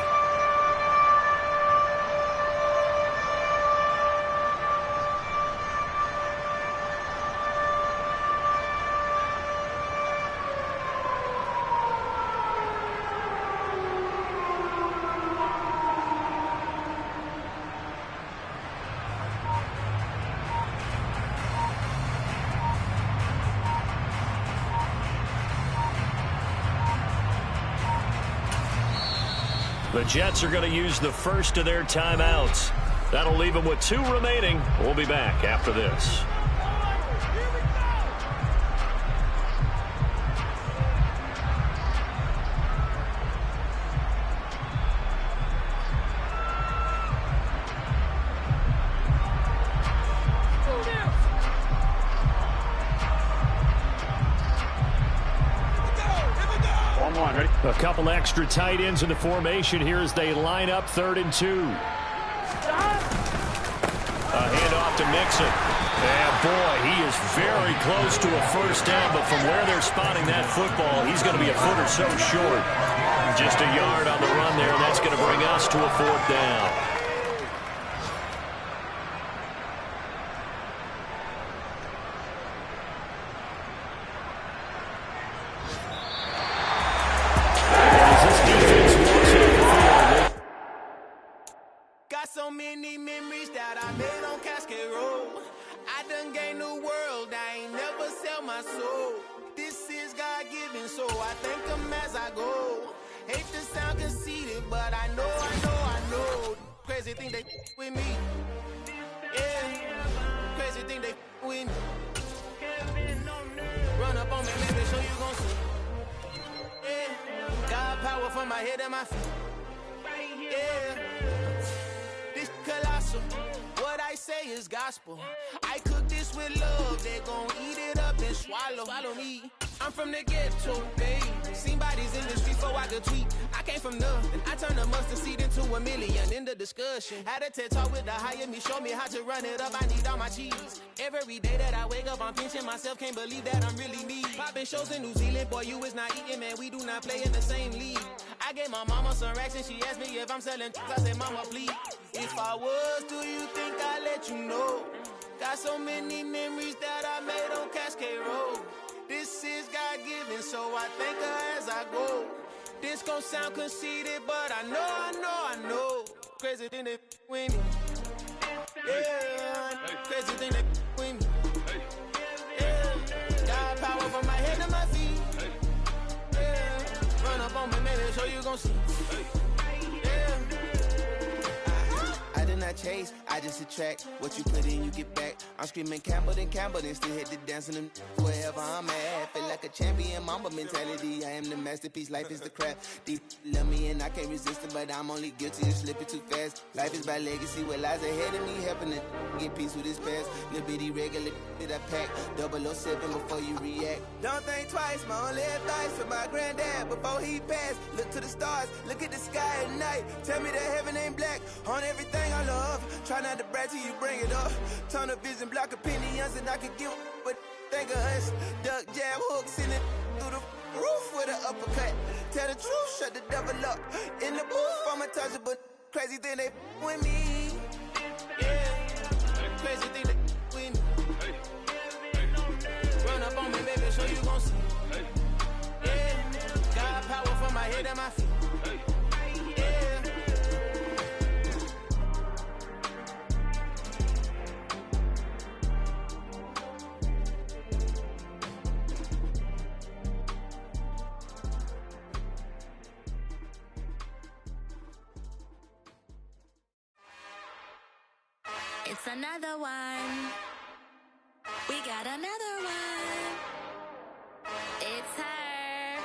The Jets are going to use the first of their timeouts. That'll leave them with 2 remaining. We'll be back after this. A couple extra tight ends in the formation here as they line up 3rd and 2. A handoff to Mixon. And boy, he is very close to a first down, but from where they're spotting that football, he's going to be a foot or so short. Just a yard on the run there, and that's going to bring us to a 4th down. So many memories that I made on Cascade Road. I done gained the world, I ain't never sell my soul. This is God-given, so I thank him as I go. Hate to sound conceited, but I know. Crazy thing they with me. Yeah, crazy thing they with me. Run up on me, maybe show you gon' see. Yeah, God power from my head and my feet. Yeah. This colossal, what I say is gospel. I cook this with love, they gon' eat it up and swallow me. I'm from the ghetto, babe. Seen bodies in the street so I could tweet. I can't came from nothing. I turned a mustard seed into $1 million in the discussion. Had a TED talk with the hire me, show me how to run it up. I need all my cheese. Every day that I wake up, I'm pinching myself. Can't believe that I'm really me. Popping shows in New Zealand, boy, you is not eating, man. We do not play in the same league. I gave my mama some racks and she asked me if I'm selling. I said, mama, please. If I was, do you think I'd let you know? Got so many memories that I made on Cascade Road. This is God-given, so I thank her as I go. This gon' sound conceited, but I know. Crazy thing that with me. Yeah, crazy thing that with me. Yeah, got power from my head to my feet. Yeah, run up on me, maybe so you gon' see. Yeah. I did not chase, I just attract. What you put in, you get back. I'm screaming Campbell, then still hit the dancing and wherever I'm at. Feel like a champion, mamba mentality. I am the masterpiece, life is the craft. Deep love me and I can't resist it, but I'm only guilty of slipping too fast. Life is by legacy, what lies ahead of me, helping to get peace with his past. Little bitty regular that I pack, 007 before you react. Don't think twice, my only advice for my granddad before he passed. Look to the stars, look at the sky at night. Tell me that heaven ain't black on everything I love. Try not to brag till you bring it up. Tunnel vision, block opinions, and I could give but think of us. Duck jab hooks in it through the roof with an uppercut. Tell the truth, shut the devil up. In the booth, I'm untouchable. Crazy thing they with me. Yeah, crazy thing they with me. Run up on me, baby, so you gon' see. Yeah, got power from my head and my feet. Yeah. It's another one. We got another one. It's her.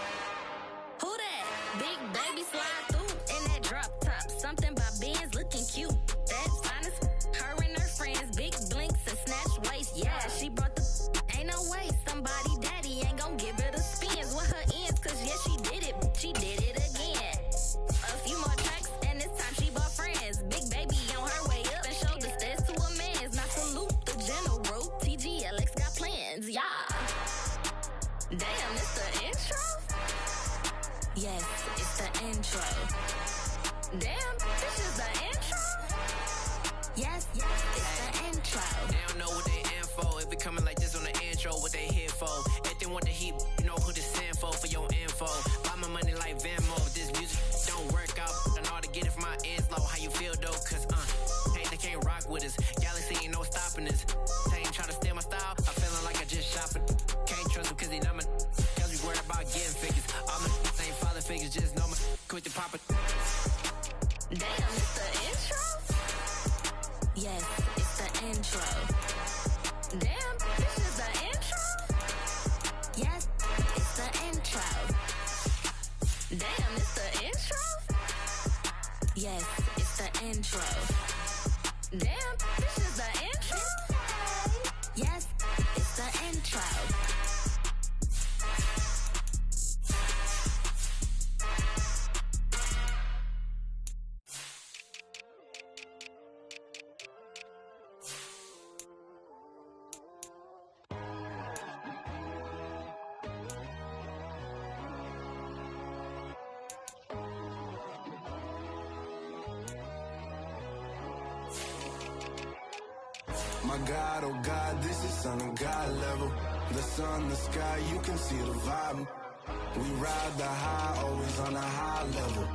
Who that? Big baby slide through in that drop top. Something by Benz looking cute. That's fine as her and her friends. Big blinks and snatch waist. Yeah, she brought the ain't no way. Somebody daddy ain't gon' give her the spins with her ends. Cause yeah, she did it. She did it again. A few more tracks and this time she bought friends. Big baby on her way up and showed the stairs to a man's. Not salute the general. TGLX got plans, yeah. Damn, it's the intro? Yes, it's the intro. Damn, this is the intro? Yes, it's the intro. They don't know what they in for. If it coming like this on the intro, what they here for? If they want the heat, you know who to send for your info. Buy my money like Venmo. If this music don't work out, I know how to get it from my ends low. How you feel though? Cause hey, they can't rock with us. Galaxy ain't no stopping this. They ain't trying to steal my style. I'm feeling like I just shop it. Can't trust them cause they not my cause we worried about getting figures. All my ain't father figures, just know my quit the pop it. Damn, it's the intro? Yes, it's the intro. Damn, this is the intro? Yes, it's the intro. Damn, it's the intro? Yes, it's the intro. Damn, this is the intro? Yes, it's the intro. My God, oh God, this is Son of God level. The sun, the sky, you can see the vibe. We ride the high, always on a high level.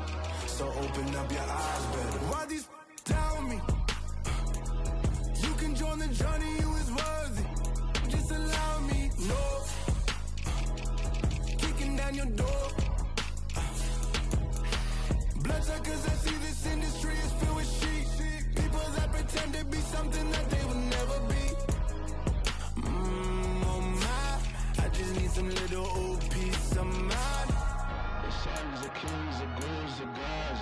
So open up your eyes better. Why these tell me? You can join the journey, you is worthy. Just allow me, no. Kicking down your door. Bloodsuckers, I see this industry is filled with sheep. People that pretend to be something that they will never be. Oh my, I just need some little old peace of mind. The sons of kings, the gurus, the gods.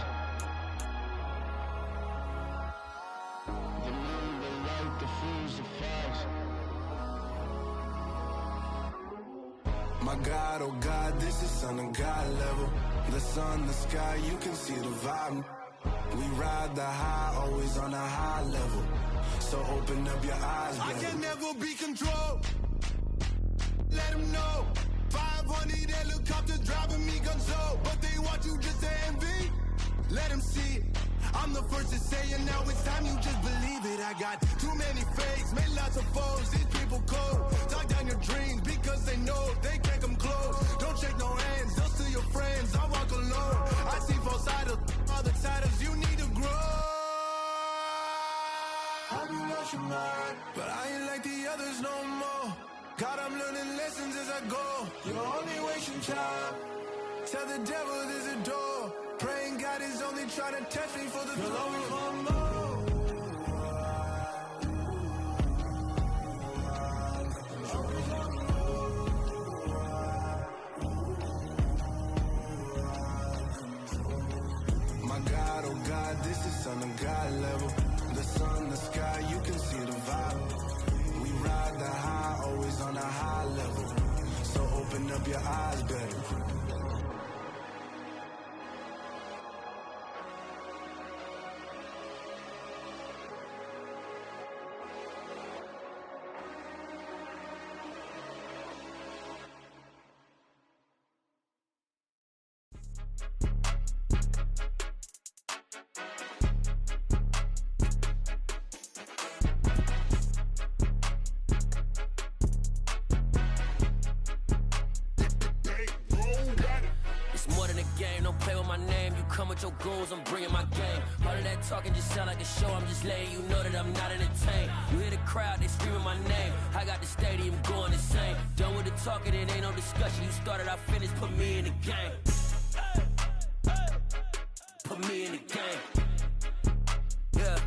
The moon, the light, the fools, the facts. My God, oh God, this is Son of God level. The sun, the sky, you can see the vibe. We ride the high, always on a high level. So open up your eyes, baby. I can never be controlled. Let them know. 500 helicopters driving me gonzo. But they want you just to envy. Let them see it. I'm the first to say it, now it's time you just believe it. I got too many fakes, made lots of foes. These people cold. Talk down your dreams because they know they can't come close. Don't shake no hands, those to your friends. I walk alone. I see both sides of other titles. You need to grow. Have you lost your mind? But I ain't like the others no more. God, I'm learning lessons as I go. You're only wasting time. Tell the devil there's a door. Praying God is only trying to test me for the throne. You'll always want more. My God, oh God, this is on a God level. The sun, the sky, you can see the vibe. We ride the high, always on a high level. So open up your eyes, baby. Your goals, I'm bringing my game. All of that talking just sound like a show. I'm just letting you know that I'm not entertained. You hear the crowd, they screaming my name. I got the stadium going insane. Done with the talking, it ain't no discussion. You started, I finished, put me in the game. Put me in the game. Yeah,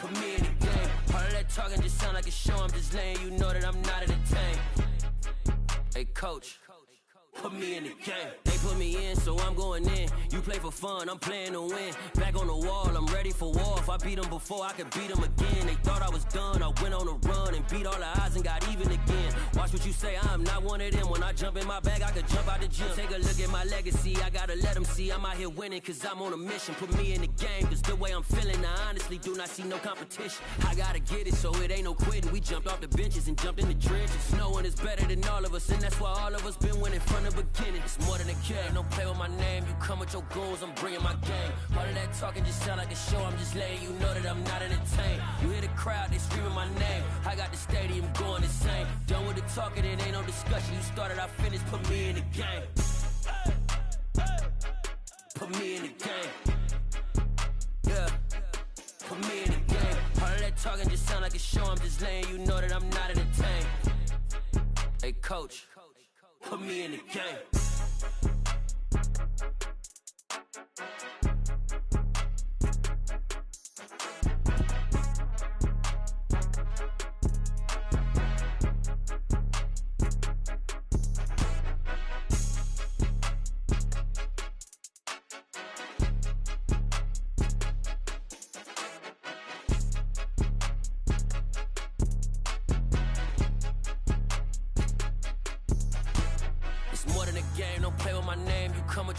put me in the game. All of that talking just sound like a show. I'm just letting you know that I'm not entertained. Hey, coach. Put me in the game. They put me in, so I'm going in. You play for fun, I'm playing to win. Back on the wall, I'm ready for war. If I beat them before, I could beat them again. They thought I was done, I went on a run and beat all the odds and got even again. Watch what you say, I'm not one of them. When I jump in my bag, I could jump out the gym. Take a look at my legacy, I gotta let them see I'm out here winning, cause I'm on a mission. Put me in the game, cause the way I'm feeling, I honestly do not see no competition. I gotta get it, so it ain't no quitting. We jumped off the benches and jumped in the trenches. No one is better than all of us, and that's why all of us been winning from the beginning. It's more than a game, don't play with my name. You come with your goals, I'm bringing my game. All of that talking just sound like a show. I'm just letting you know that I'm not entertained. You hear the crowd, they screaming my name. I got the stadium going insane. Done with the talking, it ain't no discussion. You started, I finished, put me in the game. Put me in the game. Yeah, put me in the game. All of that talking just sound like a show. I'm just letting you know that I'm not entertained. Hey, coach. Put me in the game.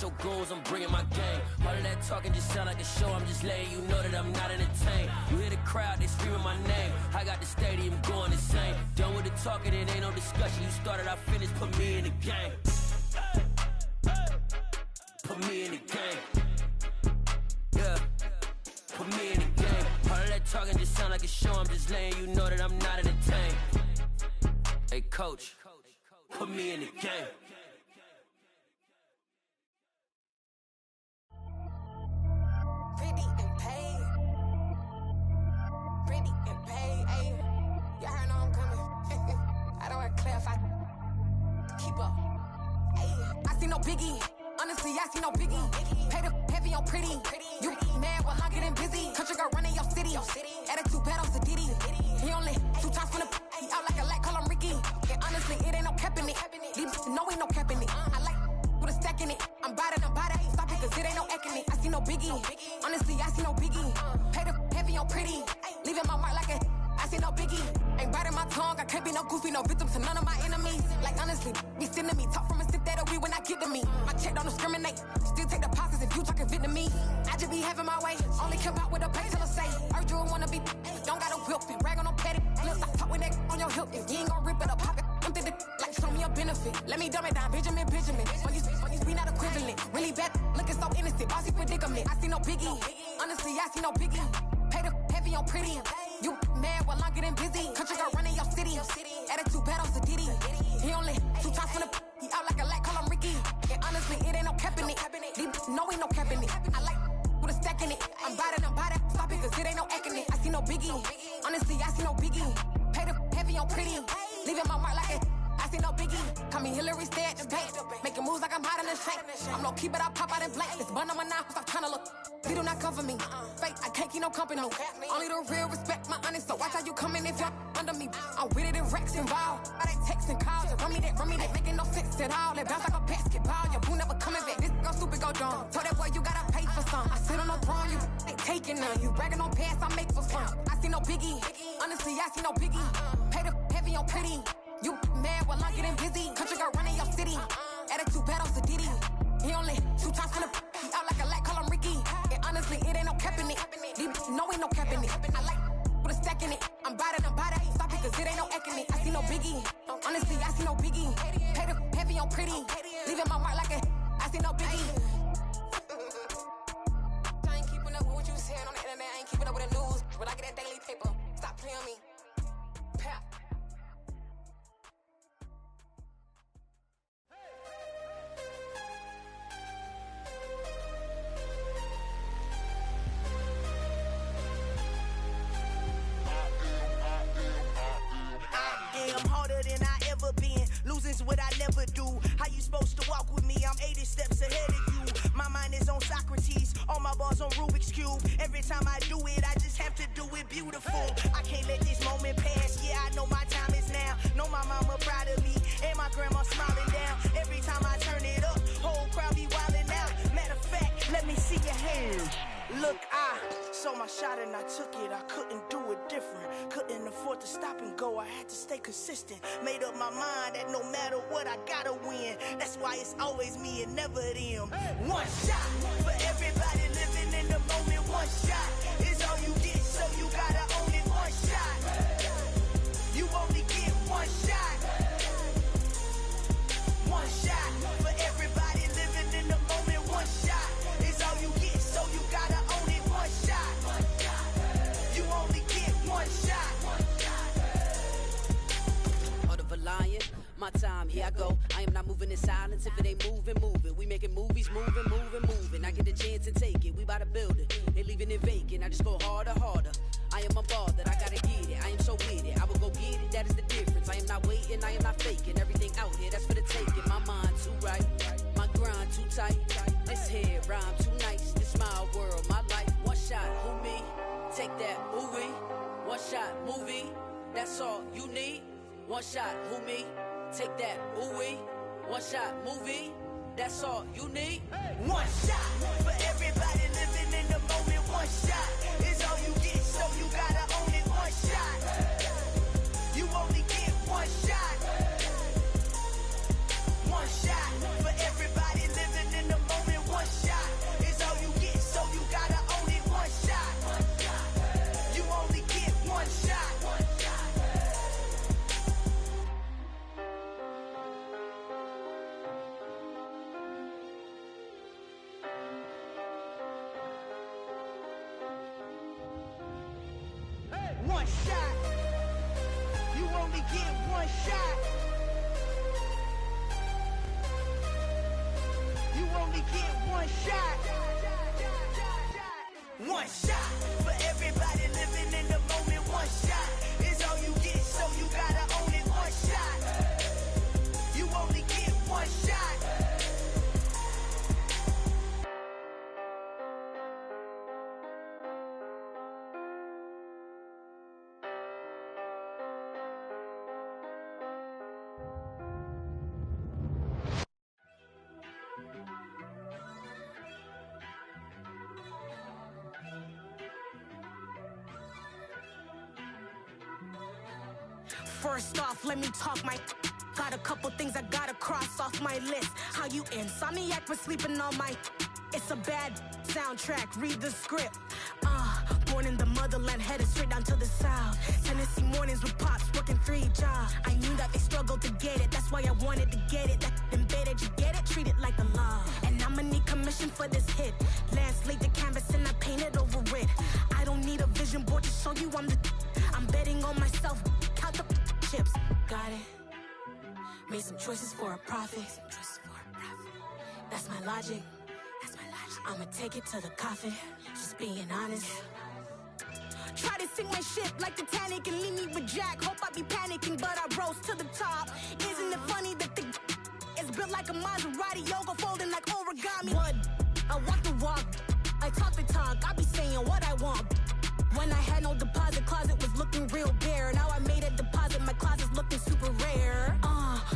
Your goals, I'm bringing my game. All of that talking just sound like a show. I'm just letting you know that I'm not entertained. You hear the crowd, they screaming my name. I got the stadium going insane. Done with the talking, it ain't no discussion. You started, I finished, put me in the game. Put me in the game. Yeah, put me in the game. All of that talking just sound like a show. I'm just letting you know that I'm not entertained. Hey, coach, put me in the game. Biggie, honestly, I see no biggie. Pay the heavy on pretty. You mad, well, hungry and busy. Country girl running your city. Attitude bad on the Diddy. He only 2 times from the out like a light, call him Ricky. And honestly, it ain't no cap in it. Leave no ain't no cap in it. I like with a stack in it. I'm bad it. Stop it, cause it ain't no acting it. I see no biggie. Honestly, I see no biggie. Pay the heavy on pretty. Leaving my mark like a. I see no biggie. Ain't biting my tongue, I can't be no goofy, no victim to none of my enemies. Like honestly, be sending me, talk from a sip that we when I get to me. My check don't discriminate, still take deposits if you talking Vietnamese. I just be having my way, only come out with a pay till I say. Urge you wanna be, don't gotta whip it, brag on no petty. Look, I talk with that on your hip, if you ain't gon' rip it up, pop it. Empty the like show me a benefit. Let me dumb it down, Benjamin. When you be not equivalent, really bad, looking so innocent, bossy predicament. I see no biggie, honestly, I see no biggie. Pay the heavy on pretty. You mad while I'm getting busy. Country girl running your city. Attitude bad on Diddy. He only 2 times from the he out like a lack, call him Ricky. And honestly, it ain't no cap in it. No, ain't no cap in it. I like with a stack in it. I'm by that. Stop it, cause it ain't no acting it. I see no biggie. Honestly, I see no biggie. Pay the heavy on pretty. Leaving my mark like it. I see no biggie. Call me Hillary, stay at the bank. Making moves like I'm hiding the shank. I'm low key, but I pop out in blank. This bun on my knife, stop trying to look. They do not cover me. Fake, I can't keep no company. Only the real respect my honest. So watch how you coming if you're under me. I'm with it in Rex involved. All they texts and calls. Run me that making no sense at all. They bounce like a basketball. Your boo never coming back. This go stupid, go dumb. Told that boy you gotta pay for some. I sit on the throne, you ain't taking none. You bragging on past, I make for fun. I see no biggie. Honestly, I see no biggie. Pay the heavy on pretty. You mad while I'm getting busy. Country girl running your city. Attitude bad on Diddy. He only 2 times from the he out like a lack, call him Ricky. And honestly, it ain't no cap in it. No, ain't no cap in it. I like with a stack in it. I'm by that. Stop it, cause it ain't no acting it. I see no biggie. Honestly, I see no biggie. Pay the heavy on pretty. Leaving my mark like a I see no biggie. I ain't keeping up with what you saying on the internet. I ain't keeping up with the news. When I get that daily paper, stop playing me. Pap. I'm harder than I ever been. Losing's what I never do. How you supposed to walk with me? I'm 80 steps ahead of you. My mind is on Socrates. All my bars on Rubik's Cube. Every time I do it, I just have to do it beautiful. I can't let this moment pass. Yeah, I know my time is now. Know my mama proud of me. And my grandma smiling down. Every time I turn it up, whole crowd be wildin' out. Matter of fact, let me see your hands. Look, I saw my shot and I took it. I couldn't do it different. Couldn't afford to stop and go. I had to stay consistent. Made up my mind that no matter what, I gotta win. That's why it's always me and never them. One shot for everybody living in the moment. One shot is all you get, so you gotta own it. One shot. You only get one shot. One shot for everybody living in the moment. One shot is all you get, so you gotta own it. One shot. You only get one shot. Heart of a lion, my time, here I go. I am not moving in silence. If it ain't moving. We making movies, moving. I get the chance to take it. We bout to build it. They leaving it vacant. I just go harder. I am a ball that I gotta get it. I am so with it. I will go get it. That is the difference. I am not waiting. I am not faking. Everything out here, that's for the taking. My mind too right. My grind too tight. This head rhyme too nice. This my world, my life. One shot, who me? Take that, ooh-wee. One shot, movie. That's all you need. One shot, who me? Take that, ooh-wee. One shot, movie. That's all you need. One shot for everybody living in the moment. One shot is all you get, so you gotta own it. One shot. You only get one shot. One shot for everybody living in the moment. One shot is all you get, so you gotta own it. One shot. You only get one shot. One shot. You only get one shot. You only get one shot. One shot for everybody living in the moment. One shot is all you get, so you gotta own it. One shot. You only get one shot. First off, let me talk my... Got a couple things I gotta cross off my list. How you insomniac for sleeping on my... It's a bad soundtrack, read the script. Born in the motherland, headed straight down to the south. Tennessee mornings with pops, working 3 jobs. I knew that they struggled to get it, that's why I wanted to get it. That embedded, you get it, treat it like a law. And I'ma need commission for this hit. Lance laid the canvas and I painted over it. I don't need a vision board to show you I'm betting on myself, count the chips. Got it. Made some choices for a profit. That's my logic. I'ma take it to the coffin, just being honest. Try to sink my ship like Titanic and leave me with Jack. Hope I be panicking, but I rose to the top. Isn't it funny that the is built like a Maserati, yoga folding like origami? What? I walk the walk, I talk the talk, I be saying what I want. When I had no deposit, closet was looking real bare. Now I made a deposit, my closet's looking super rare.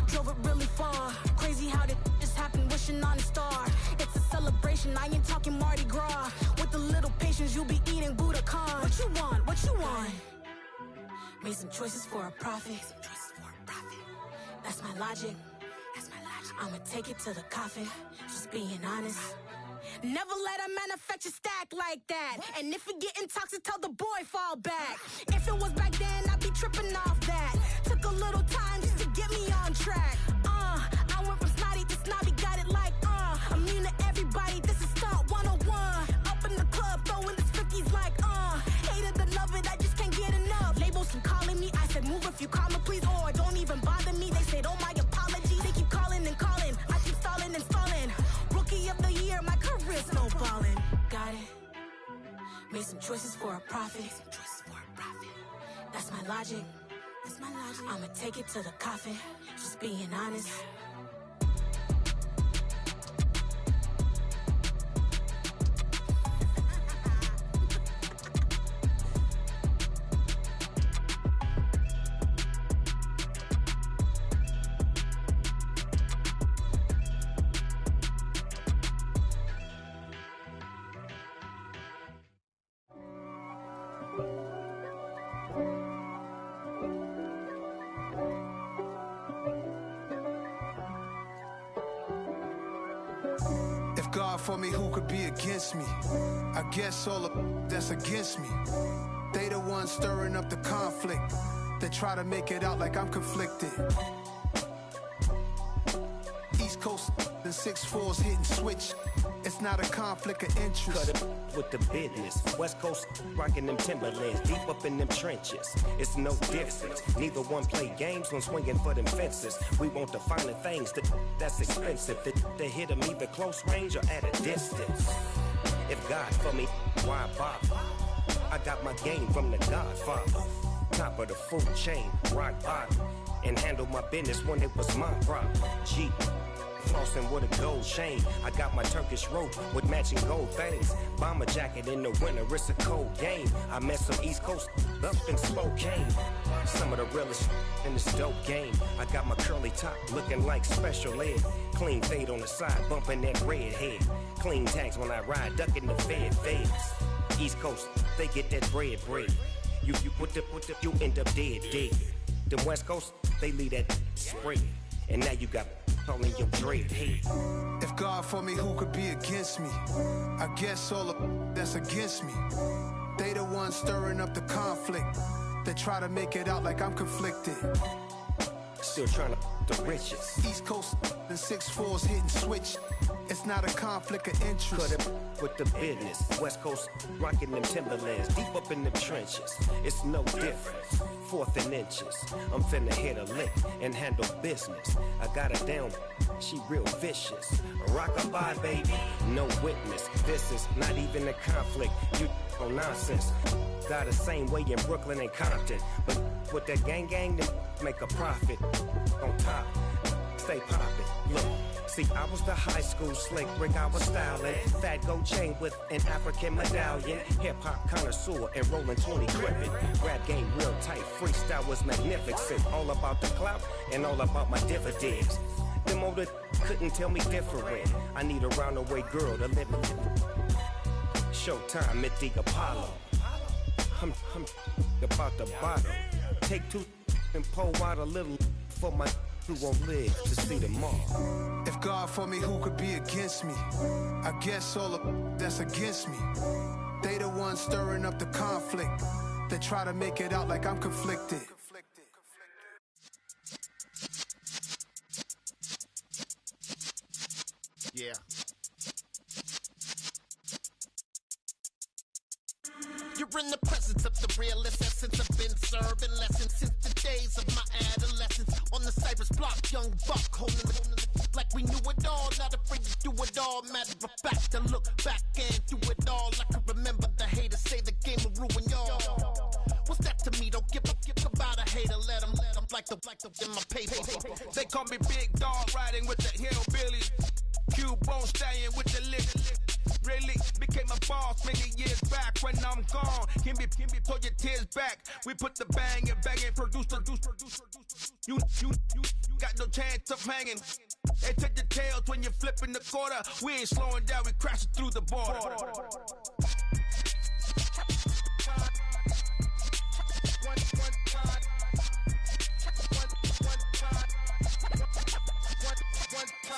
Drove it really far. Crazy how did this happen, wishing on a star. It's a celebration, I ain't talking Mardi Gras. With a little patience, you'll be eating Budokan. What you want? What you want? Made some choices for a profit. That's my logic. I'ma take it to the coffin, just being honest. Never let a manufacture stack like that. And if it getting toxic, tell the boy fall back. If it was back then, I'd be tripping off that. Took a little time just to get me on track. I went from snotty to snobby, got it like, immune to everybody, this is stunt 101. Up in the club, throwing this 50s like, hate it and love it, I just can't get enough. Labels from calling me, I said move if you call me, please, or don't even bother me. They said, oh my apology, they keep calling and calling. I keep stalling and stalling. Rookie of the year, my career snowballing. Got it. Made some choices for a profit. That's my logic. I'ma take it to the coffin, just being honest. For me, who could be against me? I guess all of that's against me. They the ones stirring up the conflict. They try to make it out like I'm conflicted. East Coast and 6'4's hitting switch. It's not a conflict of interest. Cut it with the business. West Coast rocking them Timberlands, deep up in them trenches. It's no difference. Neither one play games when swinging for them fences. We want the finer things that's expensive. That hit them either close range or at a distance. If God for me, why bother? I got my game from the Godfather. Top of the food chain, rock bottom. And handle my business when it was my problem. G. Flossing with a gold chain. I got my Turkish rope with matching gold things. Bomber jacket in the winter, it's a cold game. I met some East Coast up in Spokane. Some of the realest in this dope game. I got my curly top looking like special ed. Clean fade on the side, bumping that red head. Clean tags when I ride, ducking the feds. East Coast, they get that bread. You you end up dead. Them West Coast, they leave that spread. And now you got only your dread head. If God for me, who could be against me? I guess all of that's against me. They the ones stirring up the conflict. They try to make it out like I'm conflicted. Still trying to the riches. East Coast and 6'4's hitting switch. It's not a conflict of interest. Cut it with the business. West Coast rocking them Timberlands, deep up in them trenches. It's no difference. 4th and inches. I'm finna hit a lick and handle business. I got her down, she real vicious. Rock-a-bye, baby, no witness. This is not even a conflict. You on nonsense. Got the same way in Brooklyn and Compton. But with that gang, then make a profit. On top, stay poppin'. Look. See, I was the high school slick Rick, I was styling. Fat gold chain with an African medallion. Hip-hop connoisseur and rolling 20 crippin'. Rap game real tight, freestyle was magnificent. All about the clout and all about my dividends. Them older couldn't tell me different. I need a roundaway girl to live with. Showtime at the Apollo. I'm about the bottom. Take 2, and pour out a little for my who won't live to see tomorrow. If God for me, who could be against me? I guess all of that's against me. They the ones stirring up the conflict. They try to make it out like I'm conflicted. Yeah. You're in the presence of the realest essence. I've been serving lessons since the days of my adolescence. On the Cypress block, young buck holding it like we knew it all. Not afraid to do it all. Matter of fact, to look back and do it all. I can remember the haters say the game will ruin y'all. What's that to me? Don't give about a hater. Let them like the in my paper. They call me Big Dog, riding with the hillbillies. Cubone staying with the lift. Really became a boss many years back. When I'm gone, can be pull your tears back. We put the bang and produce. You got no chance of hanging. They take your tails when you're flipping the quarter. We ain't slowing down, we crashing through the border.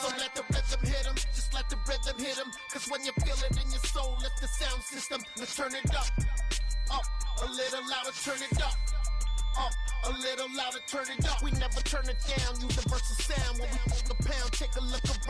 So let the rhythm hit him, just let the rhythm hit him. Cause when you feel it in your soul, let the sound system, now turn it up, a little louder, turn it up, a little louder, turn it up. We never turn it down, universal sound. When we hold the pound, take a look around.